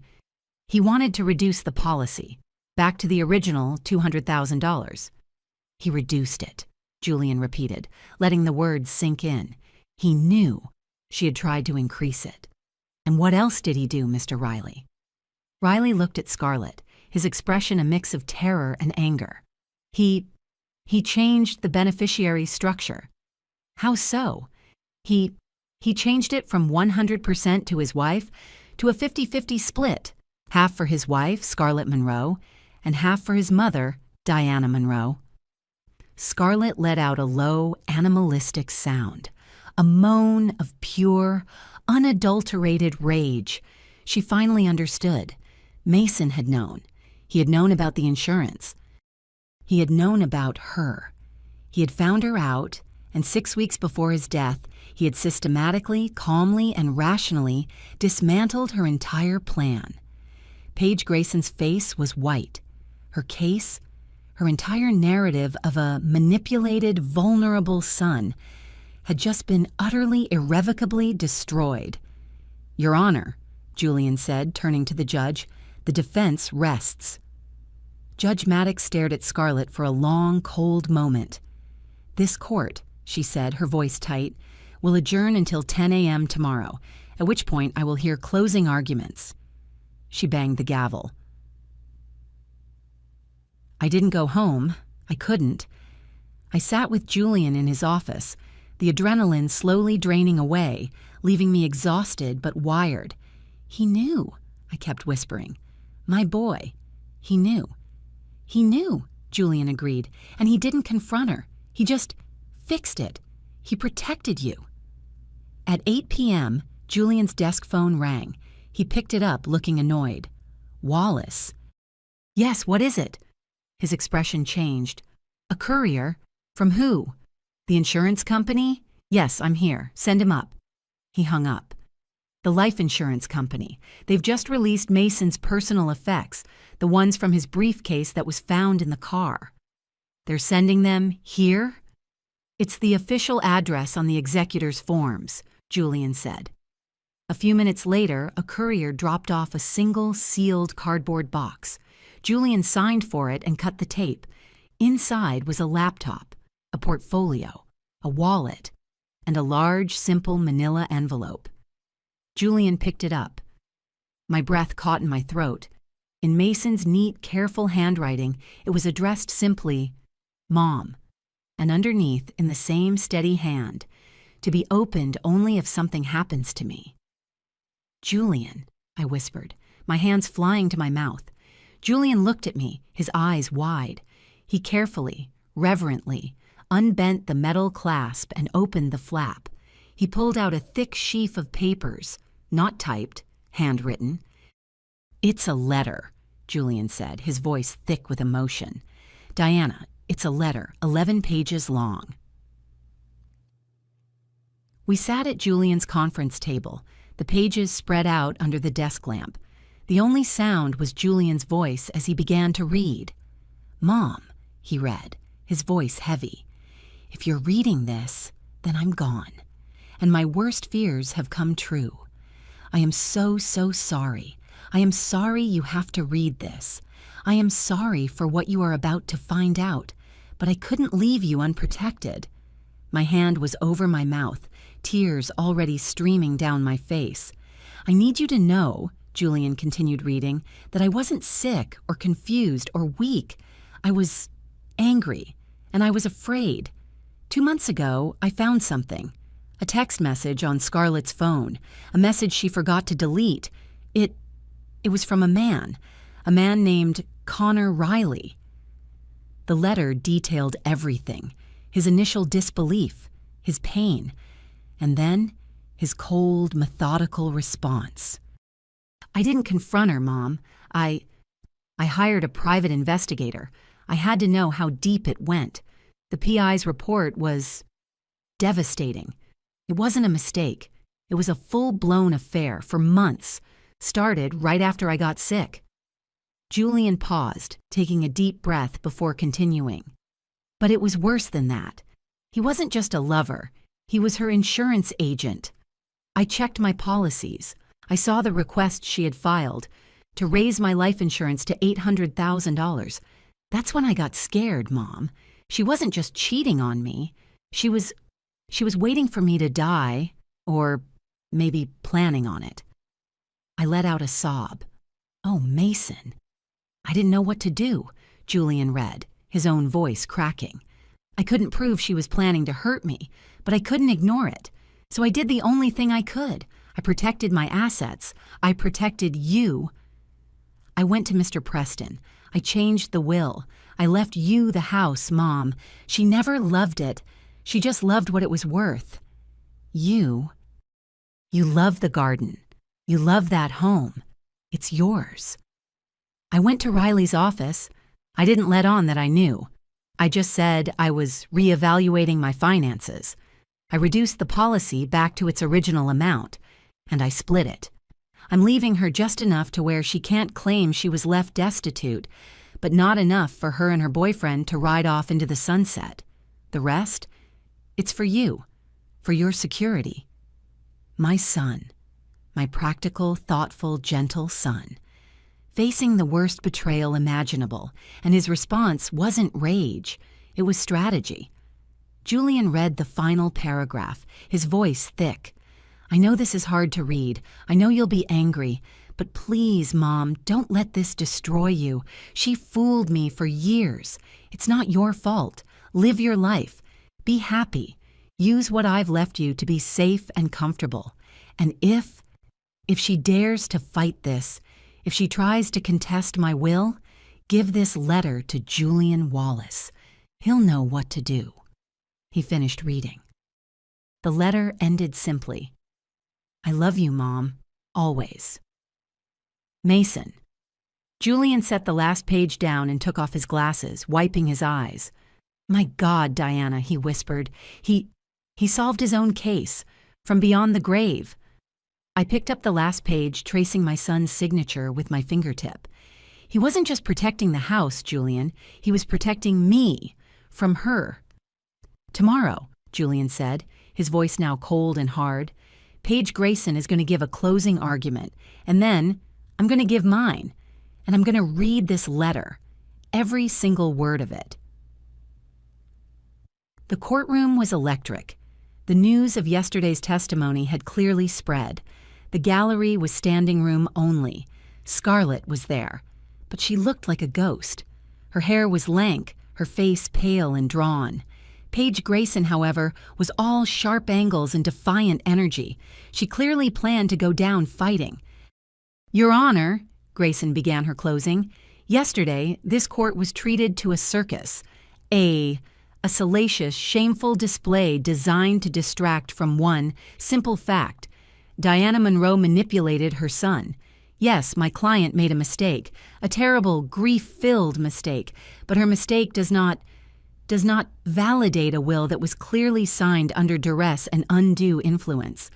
wanted to reduce the policy, back to the original $200,000. "He reduced it," Julian repeated, letting the words sink in. "He knew she had tried to increase it." "And what else did he do, Mr. Riley?" Riley looked at Scarlett, his expression a mix of terror and anger. He changed the beneficiary structure." "How so?" He changed it from 100% to his wife to a 50-50 split, half for his wife, Scarlett Monroe, and half for his mother, Diana Monroe. Scarlett let out a low, animalistic sound, a moan of pure, unadulterated rage. She finally understood. Mason had known. He had known about the insurance. He had known about her. He had found her out, and 6 weeks before his death, he had systematically, calmly, and rationally dismantled her entire plan. Paige Grayson's face was white. Her case, her entire narrative of a manipulated, vulnerable son, had just been utterly, irrevocably destroyed. "Your Honor," Julian said, turning to the judge, "the defense rests." Judge Maddox stared at Scarlett for a long, cold moment. "This court," she said, her voice tight, "will adjourn until 10 a.m. tomorrow, at which point I will hear closing arguments." She banged the gavel. I didn't go home. I couldn't. I sat with Julian in his office, the adrenaline slowly draining away, leaving me exhausted but wired. "He knew," I kept whispering. "My boy. He knew." "He knew," Julian agreed, "and he didn't confront her. He just fixed it. He protected you." At 8 p.m., Julian's desk phone rang. He picked it up, looking annoyed. "Wallace." "Yes, what is it?" His expression changed. "A courier? From who? The insurance company? Yes, I'm here. Send him up." He hung up. "The life insurance company. They've just released Mason's personal effects, the ones from his briefcase that was found in the car." "They're sending them here?" "It's the official address on the executor's forms," Julian said. A few minutes later, a courier dropped off a single sealed cardboard box. Julian signed for it and cut the tape. Inside was a laptop, a portfolio, a wallet, and a large, simple manila envelope. Julian picked it up. My breath caught in my throat. In Mason's neat, careful handwriting, it was addressed simply, "Mom," and underneath, in the same steady hand, "To be opened only if something happens to me." "Julian," I whispered, my hands flying to my mouth. Julian looked at me, his eyes wide. He carefully, reverently, unbent the metal clasp and opened the flap. He pulled out a thick sheaf of papers, not typed, handwritten. "It's a letter," Julian said, his voice thick with emotion. "Diana, it's a letter, 11 pages long." We sat at Julian's conference table, the pages spread out under the desk lamp. The only sound was Julian's voice as he began to read. "Mom," he read, his voice heavy, "if you're reading this, then I'm gone. And my worst fears have come true. I am so, so sorry. I am sorry you have to read this. I am sorry for what you are about to find out, but I couldn't leave you unprotected." My hand was over my mouth, tears already streaming down my face. "I need you to know," Julian continued reading, "that I wasn't sick or confused or weak. I was angry, and I was afraid. 2 months ago, I found something. A text message on Scarlett's phone, a message she forgot to delete. It was from a man named Connor Riley." The letter detailed everything, his initial disbelief, his pain, and then his cold, methodical response. "I didn't confront her, Mom. I hired a private investigator. I had to know how deep it went. The PI's report was devastating. It wasn't a mistake. It was a full-blown affair for months, started right after I got sick." Julian paused, taking a deep breath before continuing. "But it was worse than that. He wasn't just a lover. He was her insurance agent. I checked my policies. I saw the request she had filed to raise my life insurance to $800,000. That's when I got scared, Mom. She wasn't just cheating on me. She was waiting for me to die, or maybe planning on it." I let out a sob. "Oh, Mason." "I didn't know what to do," Julian read, his own voice cracking. "I couldn't prove she was planning to hurt me, but I couldn't ignore it. So I did the only thing I could. I protected my assets. I protected you. I went to Mr. Preston. I changed the will. I left you the house, Mom. She never loved it. She just loved what it was worth. You love the garden. You love that home. It's yours." I went to Riley's office. I didn't let on that I knew. I just said I was reevaluating my finances. I reduced the policy back to its original amount, and I split it. I'm leaving her just enough to where she can't claim she was left destitute, but not enough for her and her boyfriend to ride off into the sunset. The rest? It's for you, for your security. My son, my practical, thoughtful, gentle son, facing the worst betrayal imaginable, and his response wasn't rage, it was strategy. Julian read the final paragraph, his voice thick. I know this is hard to read. I know you'll be angry. But please, Mom, don't let this destroy you. She fooled me for years. It's not your fault. Live your life. Be happy. Use what I've left you to be safe and comfortable. And if she dares to fight this, if she tries to contest my will, give this letter to Julian Wallace. He'll know what to do. He finished reading. The letter ended simply. I love you, Mom, always. Mason. Julian set the last page down and took off his glasses, wiping his eyes. My God, Diana, he whispered. He solved his own case, from beyond the grave. I picked up the last page, tracing my son's signature with my fingertip. He wasn't just protecting the house, Julian. He was protecting me from her. Tomorrow, Julian said, his voice now cold and hard, Paige Grayson is going to give a closing argument, and then I'm going to give mine, and I'm going to read this letter, every single word of it. The courtroom was electric. The news of yesterday's testimony had clearly spread. The gallery was standing room only. Scarlett was there, but she looked like a ghost. Her hair was lank, her face pale and drawn. Paige Grayson, however, was all sharp angles and defiant energy. She clearly planned to go down fighting. Your Honor, Grayson began her closing, yesterday this court was treated to a circus, a salacious, shameful display designed to distract from one simple fact. Diana Monroe manipulated her son. Yes, my client made a mistake, a terrible, grief-filled mistake, but her mistake does not validate a will that was clearly signed under duress and undue influence.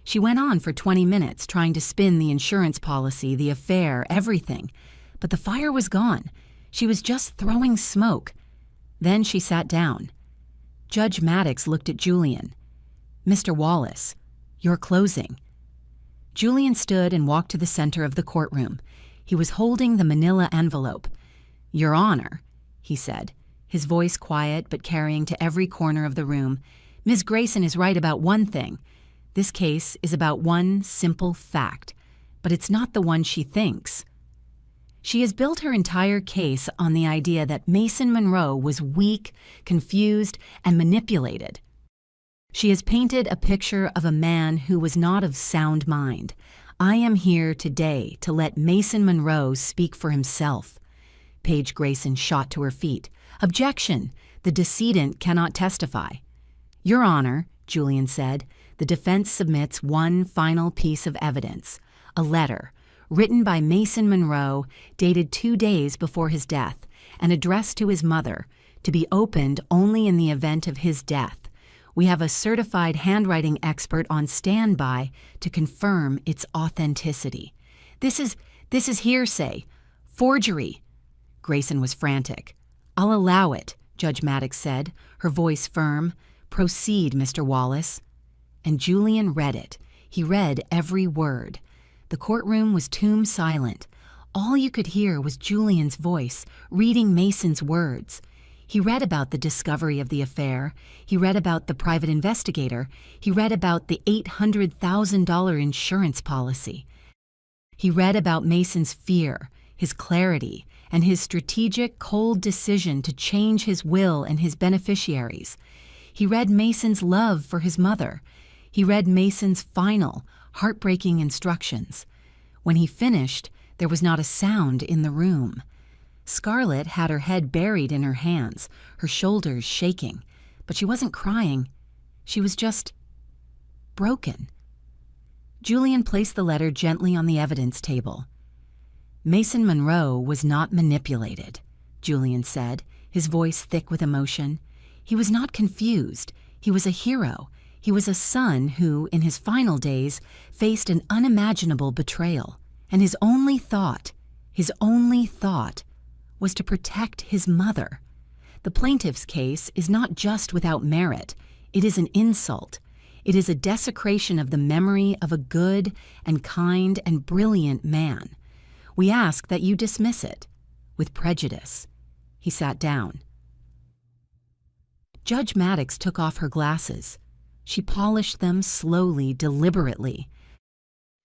She went on for 20 minutes trying to spin the insurance policy, the affair, everything. But the fire was gone. She was just throwing smoke. Then she sat down. Judge Maddox looked at Julian. Mr. Wallace, you're closing. Julian stood and walked to the center of the courtroom. He was holding the manila envelope. Your Honor, he said, his voice quiet but carrying to every corner of the room, Ms. Grayson is right about one thing. This case is about one simple fact, but it's not the one she thinks. She has built her entire case on the idea that Mason Monroe was weak, confused, and manipulated. She has painted a picture of a man who was not of sound mind. I am here today to let Mason Monroe speak for himself. Paige Grayson shot to her feet. Objection! The decedent cannot testify. Your Honor, Julian said, the defense submits one final piece of evidence, a letter, written by Mason Monroe, dated 2 days before his death, and addressed to his mother, to be opened only in the event of his death. We have a certified handwriting expert on standby to confirm its authenticity. This is hearsay, forgery. Grayson was frantic. I'll allow it, Judge Maddox said, her voice firm. Proceed, Mr. Wallace. And Julian read it. He read every word. The courtroom was tomb silent. All you could hear was Julian's voice, reading Mason's words. He read about the discovery of the affair. He read about the private investigator. He read about the $800,000 insurance policy. He read about Mason's fear, his clarity, and his strategic, cold decision to change his will and his beneficiaries. He read Mason's love for his mother. He read Mason's final, heartbreaking instructions. When he finished, there was not a sound in the room. Scarlett had her head buried in her hands, her shoulders shaking, but she wasn't crying. She was just broken. Julian placed the letter gently on the evidence table. Mason Monroe was not manipulated, Julian said, his voice thick with emotion. He was not confused. He was a hero. He was a son who, in his final days, faced an unimaginable betrayal. And his only thought, was to protect his mother. The plaintiff's case is not just without merit. It is an insult. It is a desecration of the memory of a good and kind and brilliant man. We ask that you dismiss it with prejudice. He sat down. Judge Maddox took off her glasses. She polished them slowly, deliberately.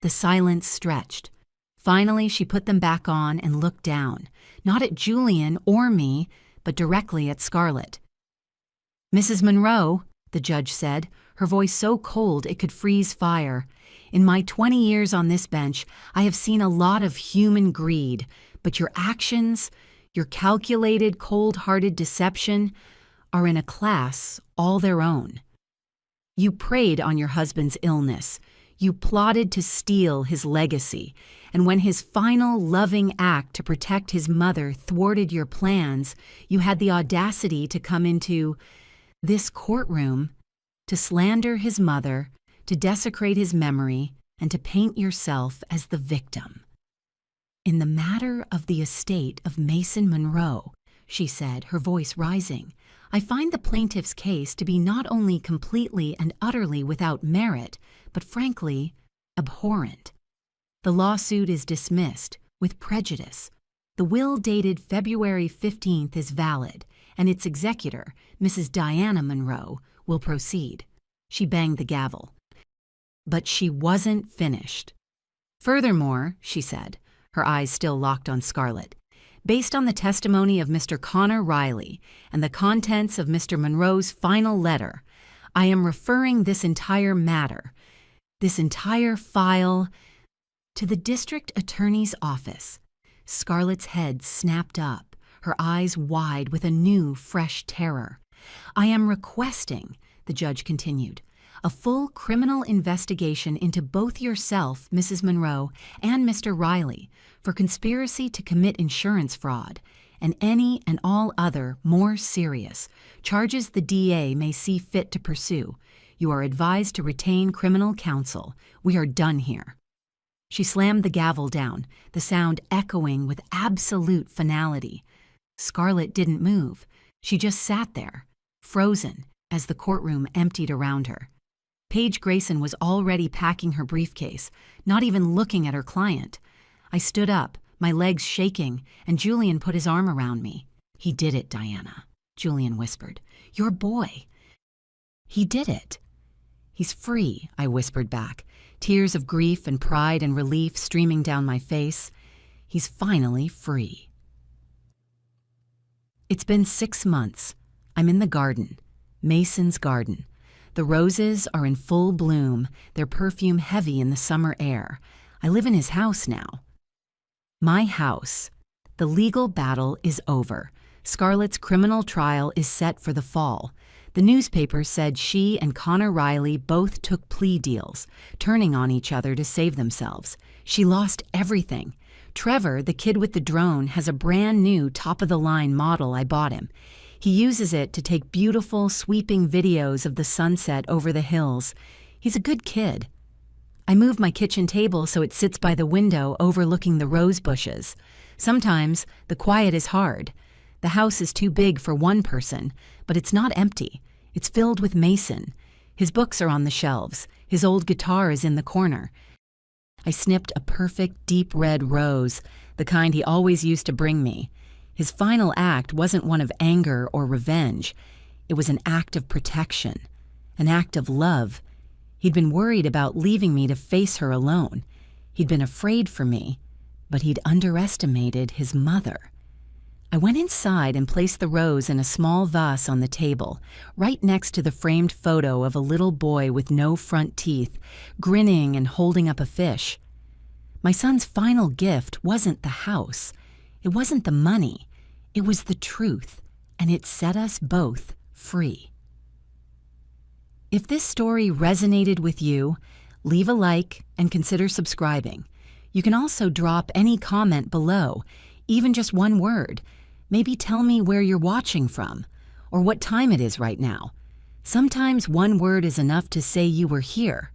The silence stretched. Finally, she put them back on and looked down, not at Julian or me, but directly at Scarlett. "Mrs. Monroe," the judge said, her voice so cold it could freeze fire, "in my 20 years on this bench, I have seen a lot of human greed, but your actions, your calculated, cold-hearted deception, are in a class all their own. You preyed on your husband's illness. You plotted to steal his legacy, and when his final loving act to protect his mother thwarted your plans, you had the audacity to come into this courtroom to slander his mother, to desecrate his memory, and to paint yourself as the victim. In the matter of the estate of Mason Monroe," she said, her voice rising, "I find the plaintiff's case to be not only completely and utterly without merit, but frankly, abhorrent. The lawsuit is dismissed with prejudice. The will dated February 15th is valid, and its executor, Mrs. Diana Monroe, will proceed." She banged the gavel. But she wasn't finished. "Furthermore," she said, her eyes still locked on Scarlett, "based on the testimony of Mr. Connor Riley and the contents of Mr. Monroe's final letter, I am referring this entire matter, this entire file, to the district attorney's office." Scarlett's head snapped up, her eyes wide with a new, fresh terror. "I am requesting," the judge continued, "a full criminal investigation into both yourself, Mrs. Monroe, and Mr. Riley for conspiracy to commit insurance fraud and any and all other more serious charges the DA may see fit to pursue. You are advised to retain criminal counsel. We are done here." She slammed the gavel down, the sound echoing with absolute finality. Scarlett didn't move. She just sat there, frozen, as the courtroom emptied around her. Paige Grayson was already packing her briefcase, not even looking at her client. I stood up, my legs shaking, and Julian put his arm around me. "He did it, Diana," Julian whispered. "Your boy. He did it." "He's free," I whispered back, tears of grief and pride and relief streaming down my face. "He's finally free." It's been 6 months. I'm in the garden, Mason's garden. The roses are in full bloom, their perfume heavy in the summer air. I live in his house now. My house. The legal battle is over. Scarlett's criminal trial is set for the fall. The newspaper said she and Connor Riley both took plea deals, turning on each other to save themselves. She lost everything. Trevor, the kid with the drone, has a brand new top-of-the-line model I bought him. He uses it to take beautiful, sweeping videos of the sunset over the hills. He's a good kid. I move my kitchen table so it sits by the window overlooking the rose bushes. Sometimes the quiet is hard. The house is too big for one person, but it's not empty. It's filled with Mason. His books are on the shelves. His old guitar is in the corner. I snipped a perfect deep red rose, the kind he always used to bring me. His final act wasn't one of anger or revenge. It was an act of protection, an act of love. He'd been worried about leaving me to face her alone. He'd been afraid for me, but he'd underestimated his mother. I went inside and placed the rose in a small vase on the table, right next to the framed photo of a little boy with no front teeth, grinning and holding up a fish. My son's final gift wasn't the house. It wasn't the money. It was the truth, and it set us both free. If this story resonated with you, leave a like and consider subscribing. You can also drop any comment below, even just one word. Maybe tell me where you're watching from, or what time it is right now. Sometimes one word is enough to say you were here.